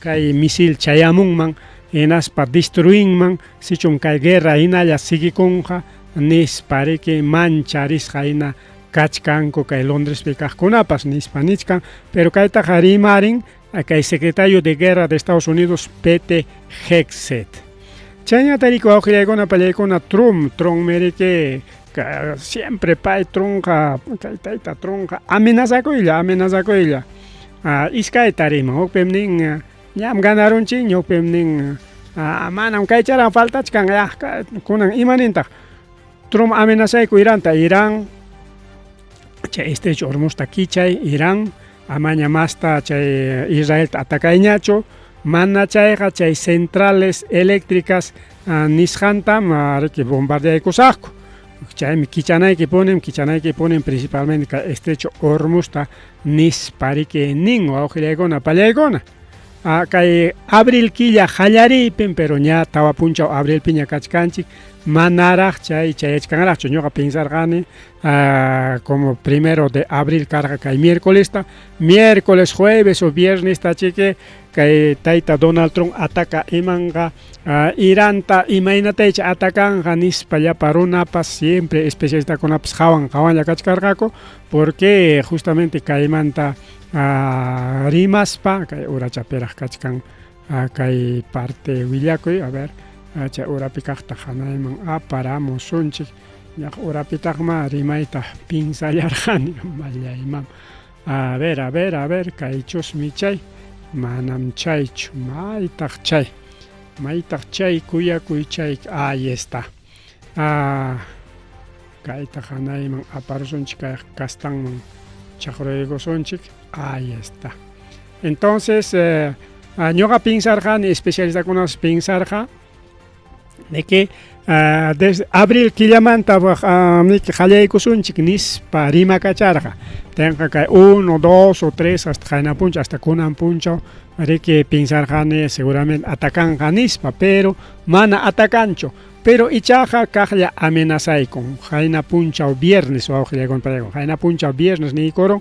S2: kay misil chayamunman hinaspa destruinman sichun kay guerra hinalla sigikunqa nispa riki mancharisqa hina kachkanku kay Londrespi kaqkunapas nispa nichkan, pero kaytaqa rimarin kay secretario de guerra de Estados Unidos Pete Hegseth. Chaynata riki wawqillaykuna pallaykuna Trump meriki siempre pay trunqa kay tayta trunqa amenazakuylla iskayta riman hukpim nin ñam ganarunchik ñukpim nin manam kaycharan faltachkan kunan imanintaq Trump amenazayku Iranta Irán chay estrecho Hormuzta kichay Irán amaña masta chay Israelta atakayñachu mana chayqa chay centrales eléctricas nisqantam riki bombardeaykusaqku chaymi kichanayki ponen principalmente kay estrecho Hormuzta nispa riki nin wawqillaykuna pallaykuna kay abril killa qallariypin pero ña tawa punchaw abrilpi ña kachkanchik manaraq chayachkanraqchu ñuqa pensarqani como 1 de abril karqa kay miércoles, jueves o viernes tachiki kay tayta Donald Trump ataca imanqa Iranta imaynataycha atakanqa nispa llapa runapas siempre especialistakunapas qawanlla kachkarqaku porque justamente kaymanta rimaspa kay urachapiraq kachkan kay parte willakuy a ver chay urapi kaqta hanayman aparamusunchik ñaq urapitaqma rimayta pinsayarqani mallaymam a ver kaychusmi chay manam chaychu maytaq chay kuyakuy chay ahí está kayta hanayman aparusunchik kay kastanman chaqraykusunchik ahí está. Entonces ñoqa pinsarqani especialistakunapas pinsarqa de que desde abril killamanta qallaykusunchik nispa rimakacharqa tenqa kay 1, 2 o 3 hasta qayna punchaw hasta kunan punchaw riki pinsarqani seguramente atakanqa nispa pero mana atakanchu pero ichaqa kaqlla amenazaykun qayna punchaw viernes wawqillaykuna payakun qayna punchaw viernes niykurun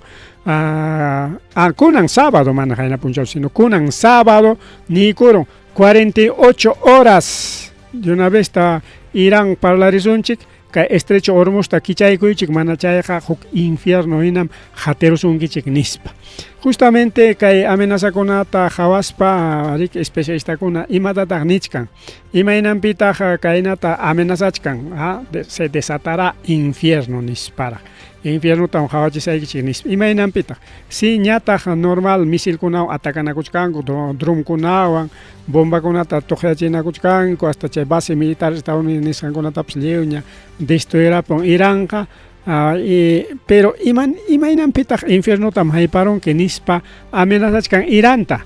S2: kunan sábado mana qayna punchaw sino kunan sábado niykurun 48 horas de una vez irán parlarisunchik kay estrecho hormusta kichaykuychik mana chayqa huk infierno hinam haterusunkichik nispa justamente kay amenazakunata hawaspa rik especialistakuna imatataq nichkan imaynanpitaq kaynata amenazachkan se desatará infierno nispara infiernutam hawachisaykichik nispa imaynanpitaq si ñataq normal misilkunawan atacanakuchkanku drumkunawan bombakunata tuqyachinakuchkanku hasta chay base militar Estados Unidos nisqankunatapas lliwña destruirapun iranqa pero imaynanpitaq infiernutam hayparunki nispa amenazachkan iranta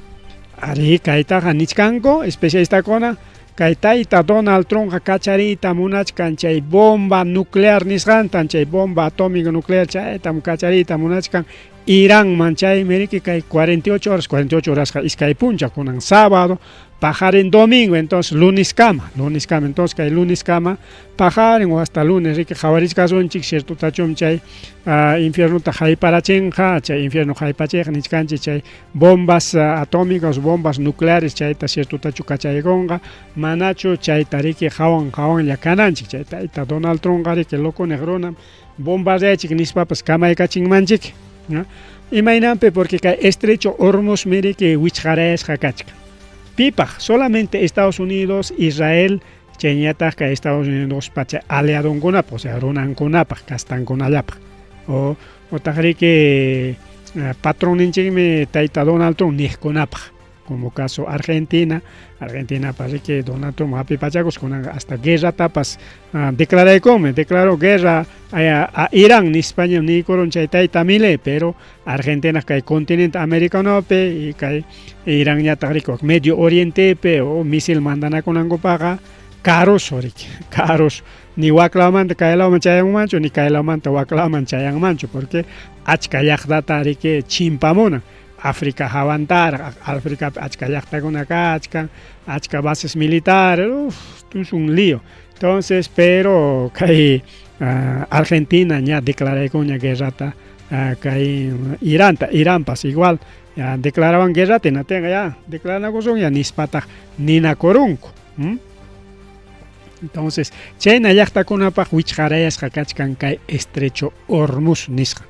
S2: ari kaytaqa nichkanku especialistakuna kay tayta Donald Trump kachariyta munachkan chay bomba nuclear nisqantan chay bomba atómica nuclear chaytam kachariyta munachkan Irán chay meriki kay 48 horas iskay puncha kunan sábado pajarin domingo entonces lunes kama entonces kay lunes kama pajarin o hasta lunes riki qhawarisqasunchik cierto tachum chay infiernuta hayparachinqa chay infierno haypachayqa nichkanchik chay bombas atómicas bombas nucleares chayta cierto tachu kachaykunqa manachu chayta riki hawan llakananchik chayta Donald Trump riki loco negrona bombardeyachik nispapas kamaykachinmanchik imaynanpi porque kay estrecho Hormuz meriki wichqarayasqa kachka pipaq solamente Estados Unidos Israel chayñataq kay Estados Unidos pacha aliadonkunapaq o sea runankunapaq kastankunallapaq o taq riki patroninchikmi tayta Donald Trump niqkunapaq como caso Argentina parece que Donald Trump hapi pachacos con hasta guerra tapas declaró guerra a Irán ni España ni coron chaytay tamile pero Argentina que continente americano pe y que Irán ya tariko Medio Oriente pe o misil mandana con angopaga caros ni waklaman kaelaman chayang mancho ni kaelaman waklaman chayang mancho porque achka yaqdata rike chimpamona África Javantar, África achka bases militares, es un lío. Entonces, pero que Argentina ya declaró con una guerra que Irán pasa igual, ya declaraban guerra, ya declaran cosa ya nispata ni na corunco. Entonces, China ya está con una pajuicharayas hakachkan kai estrecho Hormuz nisqa.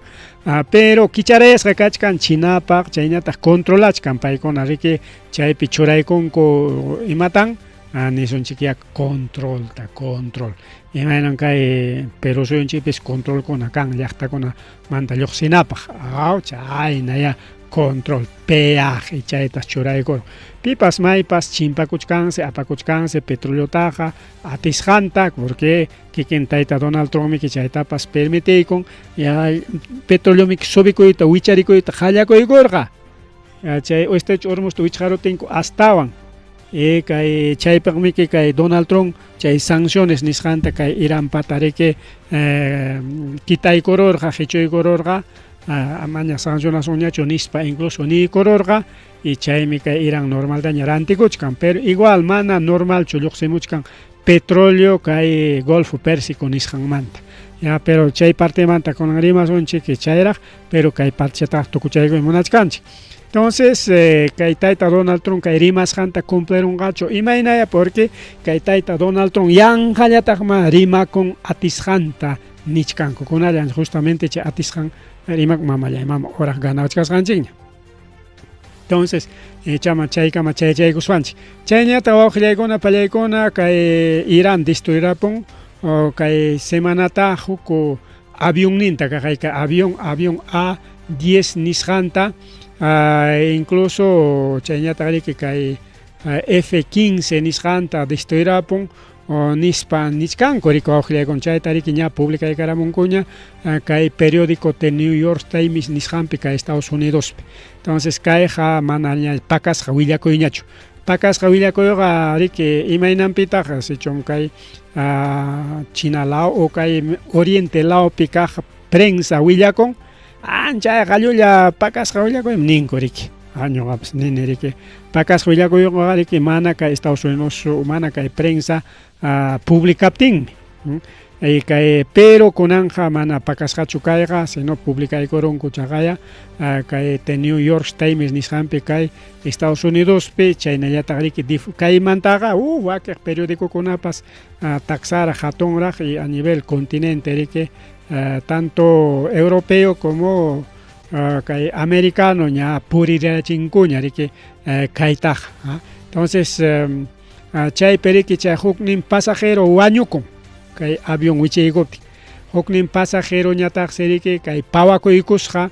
S2: Pero kicharayas hakachkan China pak chaynata controlachkan paykuna riki chaypi churaykunku imatan nisunchikya control. Imaynan kay Perú suyunchipis controlkuna kan llaqtakuna manta lluqsinapaq chaynaya control peaje chaytas churaykur pipas maypas chimpakuchkanse apakuchkanse petroliotaqa atisqanta porque kikin tayta Donald Trump ki chaytapas permitiykun petroliomi subikuyta wicharikuyta qallakuykurqa chay estrecho Hormuz wichqarutinku astawan kay chaypaqmi kay Donald Trump chay sanciones nisqanta kay Irán patariki kitaykururqa hichuykururqa amaña sancionación ñacho nispa incluso ni kororga y chaymi kay Irán normal daña rantikuchkan pero igual mana normal chulluqsimuchkan petróleo kay Golfo Pérsico nisqanmanta ya pero chay parte manta con rimasunchik chayraq pero kay partechataq tukuchaykuy munachkanchik entonces kay tayta Donald Trump kay rimasqanta cumplirunqachu imaynaya porque kay tayta Donald Trump yanqallataqma rimakun atisqanta nichkanku kunallan justamente chay atisqan rimak mama horas ganawachkasqanchikña entonces chama chaykama chaykuswanchik chayñata wawqillaykuna pallaykuna kay Irán destruirapun kay semanata huk avionninta kaqayka avión A-10 nisqanta incluso chayñata riki kay F-15 nisqanta destruirapun o nispa nichkanko rikuawqllaykunku chaytariki ña publicaykaramunkuña kay periódico de New York Times nisqanpi kay Estados Unidospi. Entonces kayqa mana ña pakasqa willakuyñachu. Pakasqa willakuyqa riki imaynanpitaq sichon kay China lao o kay Oriente laopi kaq prensa willakun ancha qallulla pakasqa willakuy ninku riki. Ñuqapas nini riki pakasqa willakuyqa riki mana kay Estados Unidos mana kay prensa publicaptinmi. Pero kunanja mana pakasqachu kayqa sino publicaykurunku chaqaya kay The New York Times nisqanpi kay Estados Unidospi chaynallataq riki kaymantaqa wakiq periódicokunapas taksara hatunraq y a nivel continente riki tanto europeo como kay americano ña purirachinkuña riki kaytaqa. Entonces chaypi riki chay huknin pasajero wañukun kay avión wichaykuptin huknin pasajero ñataq siriki kay pawakuykusqa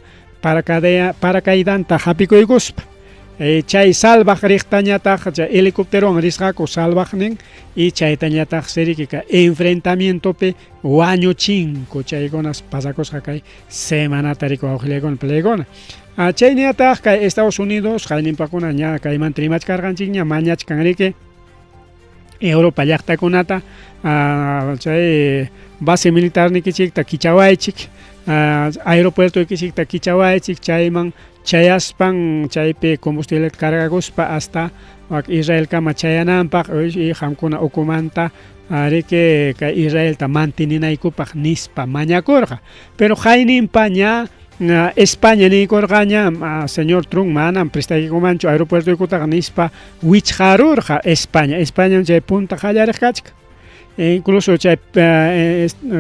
S2: parakaydanta hapikuykuspa chay salvaq riqta ñataq chay helicópterowan risqaku salvaqnin y chayta ñataq siriki kay enfrentamientopi wañuchinku chaykunas pasakusqa kay semanata rikuwawqllaykuna palaykuna chay ñataq kay Estados Unidos qayninpakuna ña kaymanta rimachkarqanchik ña mañachkan riki Europa llaqtakunata chay base militar nikichikta kichawaychik aeropuerto nikichikta kichawaychik chayman chayaspan chaypi combustible cargaguspa hasta Israel kama chayananpaq y qamkuna ukumanta riki kay Israelta manteninaykupaq nispa mañakurqa pero hayninpa ña España nikurqaña señor Trump manan prestaykumanchu aeropuertoykutaqa nispa wichqarurqa España chay punta qallariq kachka incluso chay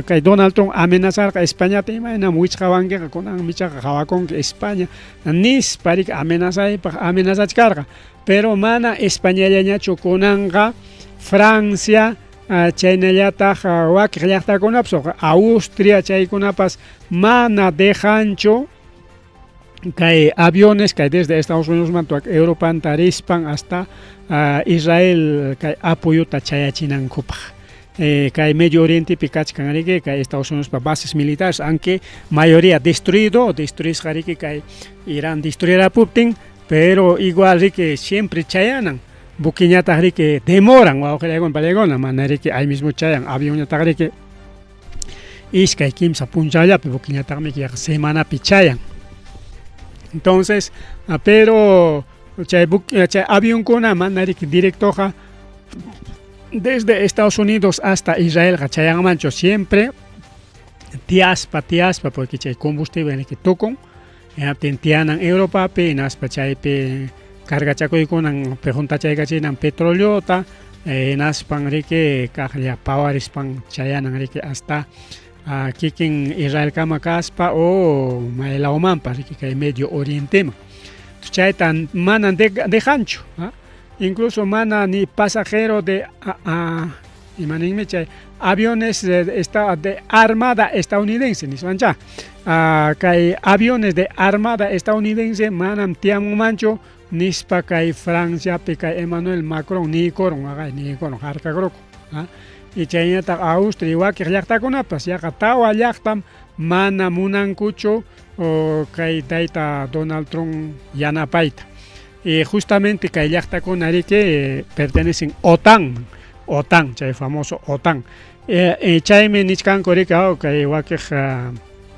S2: kay Donald Trump amenazarqa Españata imaynam wichqawankiqa kunan michaqa qawakunki España nispa riki amenazachkarqa pero mana Españallañachu kunanqa Francia chaynallataq wakiq llaqtakunapas Austria chaykunapas mana dejanchu kay aviones kay desde Estados Unidos mantuak Europanta rispan hasta Israel kay apoyuta chayachinankupaq kay Medio Oriente kachkan riki kay Estados Unidos bases militares aunque mayoría destruisqa riki kay Irán destruyarapuptin pero igual riki siempre chayanan bukiñataq riki demoran wawqillaykuna palaykuna mana riki ay mismo chayan avionñataq riki iskay kimsa punchallapi bukiñataqmi semanapi chayan. Entonces pero chay avionkuna mana riki directoqa desde Estados Unidos hasta Israel chayanmanchu siempre tiaspa porque chay combustible riki tukun tianan Europapi naspa chaypi cargachakuykunan preguntachaykachinan petroleota naspan riki kaqlla pawarispan chayanan riki hasta kikin Israel kama kaspa o maylawmanpas riki kay Medio Orienteman chayta mana dejanchu incluso mana ni pasajero de imaninmi chay aviones de armada estadounidense nispancha kay aviones de armada estadounidense manam tiamunmanchu nispa kay Franciapi kay Emmanuel Macron nikurun harkakruku y chayñataq Austria wakiq llaqtakunapas yaqa tawa llaqtam mana munankuchu kay tayta Donald Trump yanapayta y justamente kay llaqtakuna riki pertenecen OTAN chay famoso OTAN chaymi nichkanku riki kay wakiq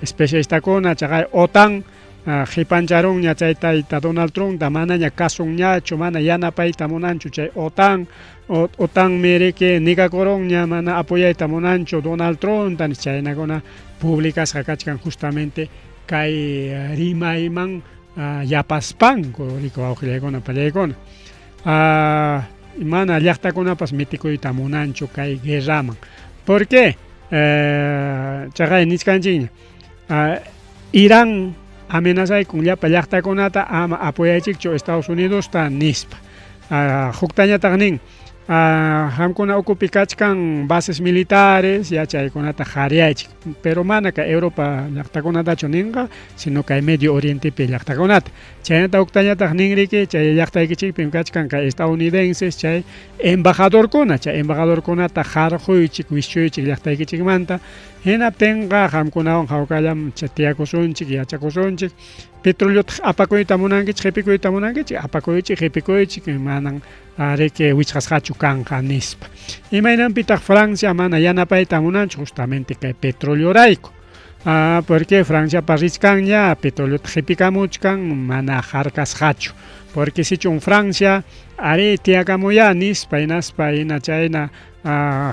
S2: especialistakuna chaqay OTAN qipancharunña chay tayta Donald Trump manaña kasunñachu mana yanapayta munanchu chay OTANmi riki nigakurunña mana apoyayta munanchu Donald Trump chaynakuna publicasqa kachkan justamente kay rimayman yapaspanku riki wawqillaykuna pallaykuna mana llaqtakunapas mitikuyta munanchu kay guerraman ¿por qué? Chaqay niskanchikña Irán amenazaykun llapa llaqtakunata ama apoyaychikchu Estados Unidos ta nispa huktañataq nin hamkuna okupikachkan bases militares ya chaykunata qhariaychik pero mana kay Europa llaqtakunatachu ninqa sino kay Medio Orientepi llaqtakunata chaynata uktañataq ninriki chay llaqtaykichikpi kachkan kay estadounidenses chay embajadorkunata qarquychik wischuychik llaqtaykichikmanta hinaptinqa qamkunawan hawkallam tiyakusunchik yachakusunchik petróleo apakuyta munankichik qhipikuyta munankichik apakuychik qhipikuychik manan riki wichqasqachu kanqa nispa imaynanpitaq Francia mana yanapayta munanchik justamente kay petroleorayku porque Franciapa riskanña petroleota qhipikamuchkan mana harkasqachu porque sichun Francia ari tiyakamuya nispa hinaspa hina chayna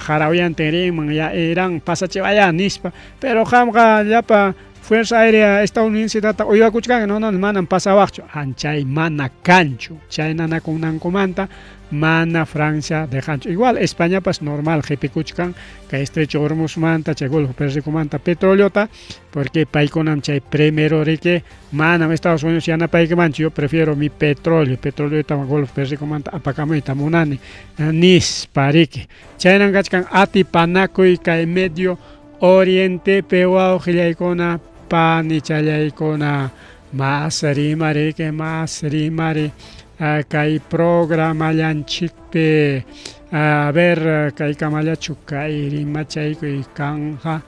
S2: harawyantin rinman ya Irán pasachiwaya nispa pero qamqa llapa Fuerza Aérea Estadounidense tata uywakuchkan no manan pasawaqchu anchay mana kanchu chay nanakunankumanta mana Francia dejanchu igual España pas normal qhipikuchkan kay estrecho Hormuzmanta chay Golfo Persikomanta petroleota porque paykunam chay primero riki manam Estados Unidos yanapaykimanchu yo prefiero mi petroleota Golfo Persikomanta apakamuyta munani nispa riki chaynan kachkan atipanakuy kay Medio Oriente pewa ujillaykuna pani challaykuna mas rimari kay programallanchikpi a ver kay kamallachu kay rimachaykuy kanja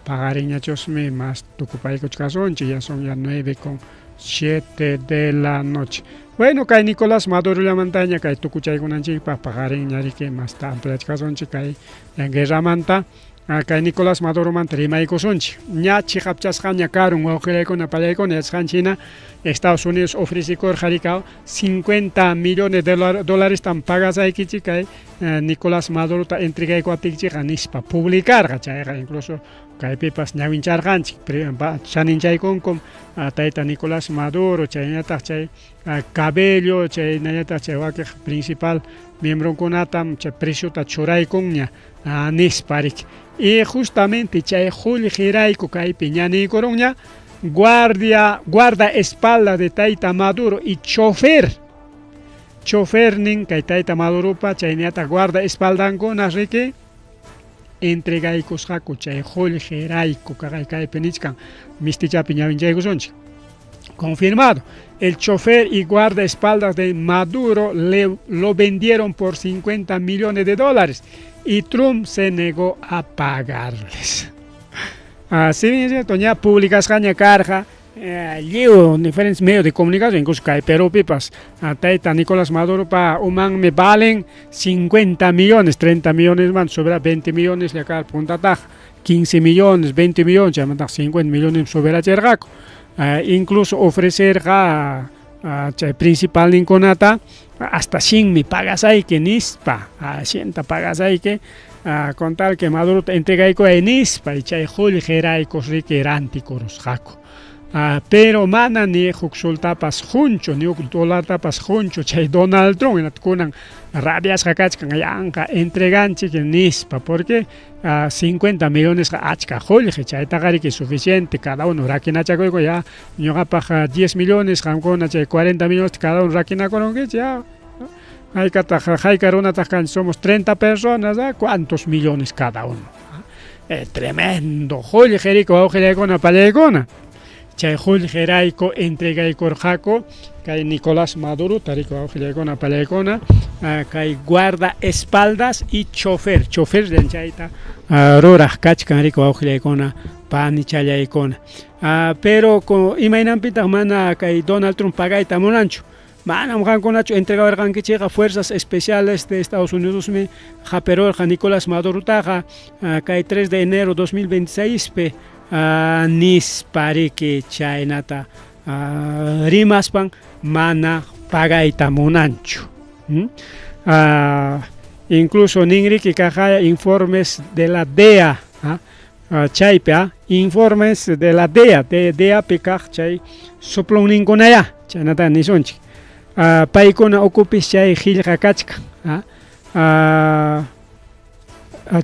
S2: pagariñachosmi mas tukupaykuchkasunchik ya son ya 9:07 de la noche. Bueno, kay Nicolás Maduro la montaña kay tukuchaykunanchikpa pagariñariki mas ampliachkasunchik kay guerramanta kay Nicolás Maduro manta rimaykusunchik ña chiqapchasqa karun wawqilaykuna pallaykuna yachqanchina Estados Unidos ofrecikurqarika 50 millones de dólares tan pagasaykichik kay Nicolás Maduro ta entregayku atikchik nispa publicarqa chayqa incluso kaypipas ñawincharqanchik chaninchaykunkum tayta Nicolás Maduro chaynataq chay Cabello chaynataq chay wakiq principal miembrokunatam chay presiota churaykunña nisparik y justamente chay qullqirayku kaypi ñanikurunña guardaespaldas de tayta Maduro y chofer nin kay tayta Maduropa chaynata guardaespaldankuna riki entregaykusqaku chay qullqirayku kaypi nichkan mistichapi ñawinchaykusunchik confirmado. El chofer y guardaespaldas de Maduro lo vendieron por 50 millones de dólares y Trump se negó a pagarles. Así bien es cierto, ya publicasqaña karqa llevo diferentes medios de comunicación, incluso kay Perú pipas tayta Nicolás Maduro pa me valen 50 millones, 30 millones más, sobra 20 millones le acá puntataq, 15 millones, 20 millones, ya 50 millones sobra chergaco. Incluso ofrecer principal ninkunata hasta 100 mi pagas ahí que nispa 100 pagas ahí que con tal que Maduro entregayko en nispa y chay qullqiraykos rikirantikurus jaco pero mana ni huqsultapas juncho ni dólartapas juncho chay Donald Trump kunan rabias kachkan yanqa entreganchik nispa porque 50 millones achka qullqi chaytaqa riki suficiente cada uno rakinachakuyku ya ñuqapaq 10 millones qamkuna chay 40 millones cada uno rakinakurunkichik ya hayka runataq kanchik somos 30 personas ¿cuántos millones cada uno? Tremendo qullqi riki wawqillaykuna pallaykuna chay qullqirayku entregaykurqaku kay Nicolás Maduro tariko wawqillaykuna pallaykuna kay guardaespaldas y chofer chayta ruraq kachkan riki wawqillaykuna pani challaykuna pero imaynanpitaq mana kay Donald Trump pagayta munanchu manam qankunachu entregawarqankichikqa fuerzas especiales de Estados Unidos mi qaperurqa Nicolás Maduro taqa kay 3 de enero 2026 pe nispariki chaynata rimaspan mana pagayta munanchu incluso ninriki kaqaya informes de la DEA chaypi informes de la DEA pi kaq chay suplon ninkunaya chaynata nisunchik paykuna okupis chay qillqa kachkan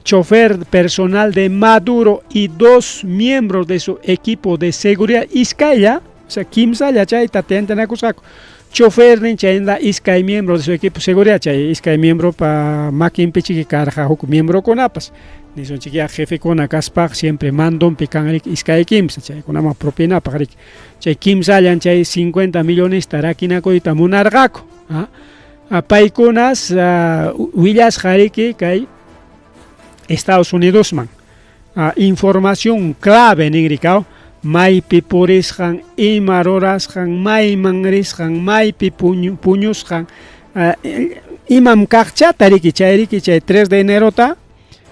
S2: chofer personal de Maduro y 2 miembros de su equipo de seguridad iskaya o sea kimsalla chayta tiyantinakusqaku chofer nin chayna iskay miembro de su equipo de seguridad, chay iskay miembro pa makin pichi karja huk miembro konapas. Ni son chiquia jefe con akaspak siempre mandon picanrik iskay kimsa, chay kunama propina pagarik. Chay kimsa yan chay 50 millones tarakina koita munargako. Paikunas willas hariki kay Estados Unidos man. Información clave nigrikao. Maipi purisjan, imarorasjan, maimangrisjan, maipi puñusjan, imam kakcha tariki chay 3 de enero ta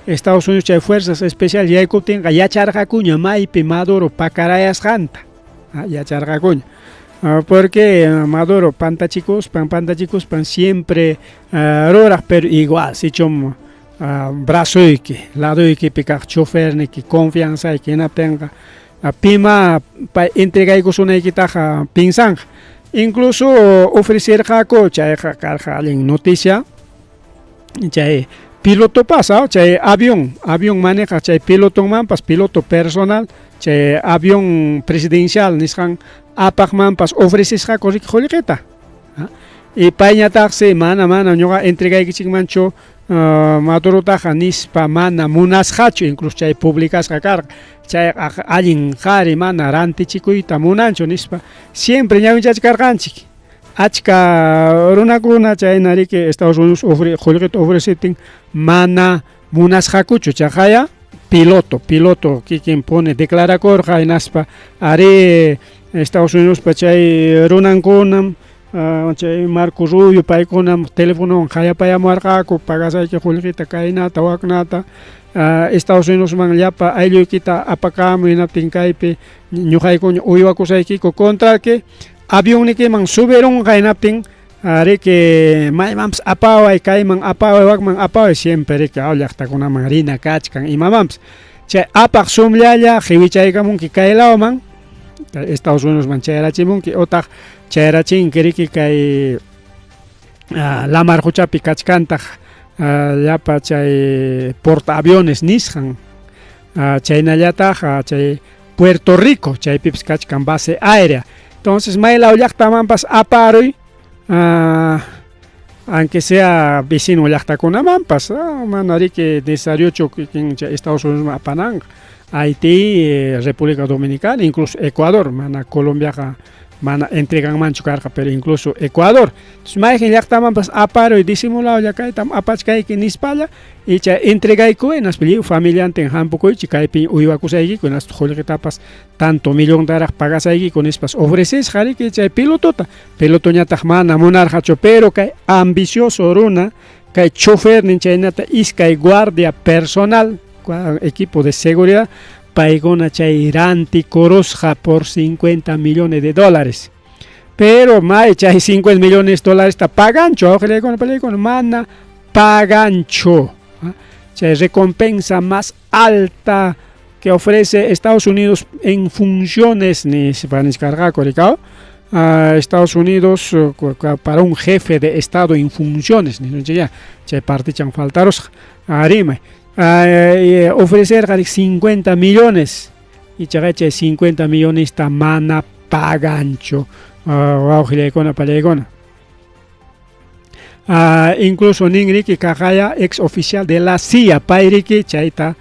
S2: Estados Unidos chay fuerzas especiales ya ikutinga ya charjacuña maipi Maduro pacarayas janta ya charjacuña porque Maduro pantachicos pan siempre roras pero igual si chom brazo que lado que picar chofer ni que confianza y que no tenga pima pa entregar una equitaja pinzang incluso ofrecer jaco chay carja en noticia chay piloto pasa chay avión maneja chay piloto man pas piloto personal chay avión presidencial nishan apagman pas ofreces jaco ricolita y paña taxe mana ñoga entrega que mancho Maduro taja nispa mana munas hacho incluso chay publicas carga chay alguien jari mana ranti chicuita munancho nispa siempre ñawi chay carganchik achka runakuna chay nari que Estados Unidos ofrecen mana munas hakucho chajaya piloto que quien pone declara corja en aspa are Estados Unidos pa chay runankunam chay Marco Rubio paikuna teléfono haya paya marcaco pagasay que julita kaina tawaknata Estados Unidos man llapa ayllo kita apakam ina tinkaipe ñuhay ko uywa kusay kiko contra que avión ni que man subieron kainapting are que maimams apawa y kaiman apawa wakman apawa siempre que aulakta kuna marina kachkan imamams chay apak sumlyaya khiwichay kamun ki kailao man Estados Unidos man chayra chimun ki otak chayra chin keriki kay la marjuchapi kachkanta llapa chay portaaviones nisjan chaynallata chay Puerto Rico chay pips kachkan base aérea entonces mayla ullaqtaman pas aparuy aunque sea vecino llaqtakunaman pas manari que necesario chokin Estados Unidos apanang Haití, República Dominicana, incluso Ecuador, mana Colombia mana entregan mancho carga, pero incluso Ecuador. Entonces, imagínate ya estaban pues aparo y disimulado ya cae tam apachkai que ni espalla y ya entrega y coenas peli familia ante hampo coi chikai pi uiwa kusai con las jole que tapas tanto millón de aras pagas ahí con espas ofreces jari que ya pilotota pelotoña tajmana monar hacho pero que ambicioso runa que chofer ni chainata iskai guardia personal equipo de seguridad paigona chairanti corosja por $50 millones. Pero mai chay $50 millones está pagancho, ojalá con mana pagancho. Chay recompensa más alta que ofrece Estados Unidos en funciones ni se van a descargar correcto. Estados Unidos para un jefe de estado en funciones ni ya chay parte chan faltaros arime ofrecer 50 millones y chagache 50 millones está mana pagancho incluso ningriki kajaya ex oficial de la CIA pairiki chaita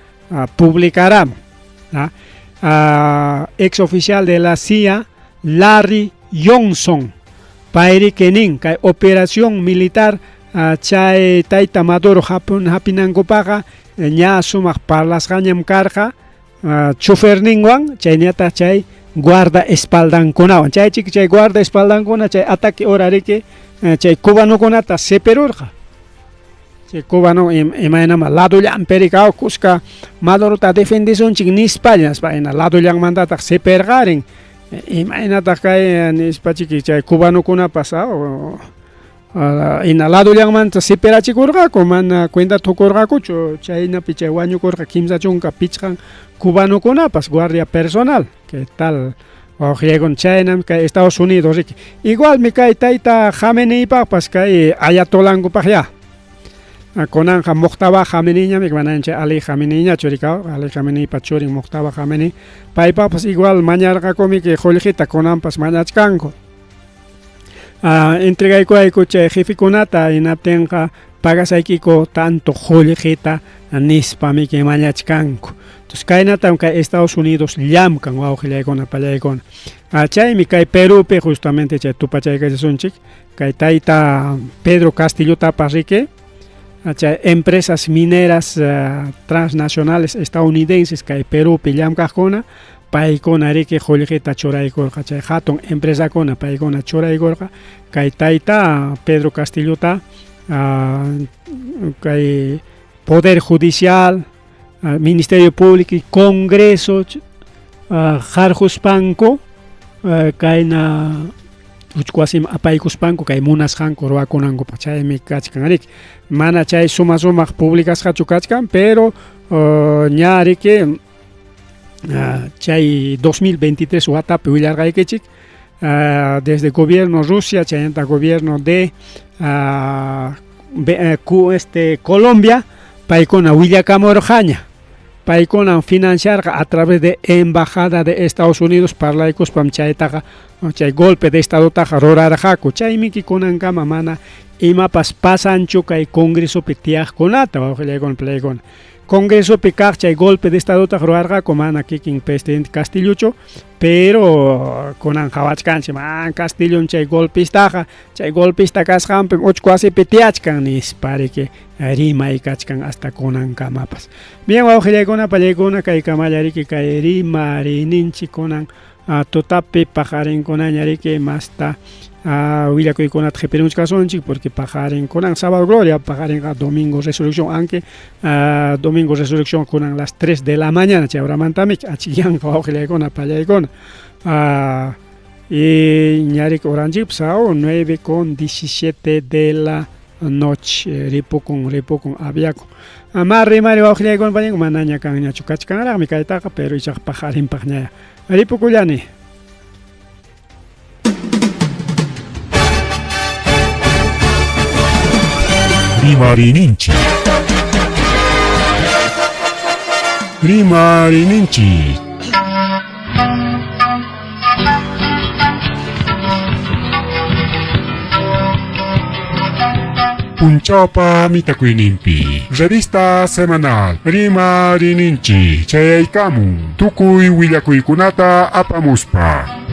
S2: publicará ex oficial de la CIA Larry Johnson pairiki nin kai operación militar chay taita Maduro hapinango paga ña sumak parlas gañam karja chofer ningwan chay niata chay guarda espaldan kunawan chay chik chay guarda espaldan kuna chay ataque horari que chay cubano kunata seperurja chay cubano imaina lado llam pericao kuska Maduro ta defendición chik nispallas pa ina lado llam mandata sepergaren imaina ta kay nispachiki chay cubano kuna pasao inalado yang manta seperachi kurga man cuenta tokorga kucho chayna picha wañu kurga kimsa chunka pichkan cubano kuna pas guardia personal que tal ojegon China que Estados Unidos igual mi kai taita Khamenei pa pas kai ayatolango pa ya konan ha mohtaba Khamenei nya mi mananche Ali Khamenei nya chorika Ali Khamenei pa chorin mohtaba Khamenei pa pas igual mañana komi que jolijita konan pas manachkango entregayku chay jefikunata inaptinqa pagasaykiko tanto jollejita nispami que mañachkanku. Entonces kaynatam kay Estados Unidos llamkan wawqillaykuna pallaykuna. Chaymi kay Perupi justamente chay tupachaykallasunchik kay tayta Pedro Castillo Taparrique, chay empresas mineras transnacionales estadounidenses kay Perupi llamkaqkuna paykuna riki jollejita churaykurqa chay hatun empresakuna paykuna churaykurqa kay tayta Pedro Castillota kay Poder Judicial, Ministerio Público y Congreso Jarjuspanco kayna uchkuasim apaykuspanku kay munasqanku ruwakunanku chaymi kachkanrik mana chay sumaq publicasqachu kachkan pero ñariki chay 2023 watapi willarqaykichik desde gobierno Rusia chayanta gobierno de Colombia paykuna willakamurqaña paykuna financiarqa a través de embajada de Estados Unidos parlaykuspam chaytaqa chay golpe de estado taqa rurarqaku chaymi kunankama mana imapas pasanchu kay congresopi tiyaqkunata wawqillaykuna pallaykuna congresopi kaq chay golpe de estado taqa rurarqaku mana kikin presidente Castillocho pero kunan qhawachkanchik Castillo chay golpista kasqanpi uchkuasipi tiyachkan nispariki rimay kachkan hasta kunankamapas. Bien wawqillaykuna pallaykuna kay kamallariki kay rimarininchik kunan tutapi pajarinkunañariki masta willakuykunata qhipirimuchkasunchik porque pajarinkunan sábado gloria pajarinqa domingo resurrección aunque domingo resurrección kunan las 3 de la mañana chay horamantamik achillanqa wawqillaykuna pallaykuna y ñarik oranchik sao 9:17 de la noche ripukun aviaku ama rimari wawqillaykuna pallaykuna manaña kanñachu kachkanraqmi kaytaqa pero ichaq pajarinpaq ña ripukullani.
S1: Rimarininchi. Punchawpa Mitakuynimpi. Revista semanal Rimarininchi chayaykamun tukuy willakuykunata apamuspa.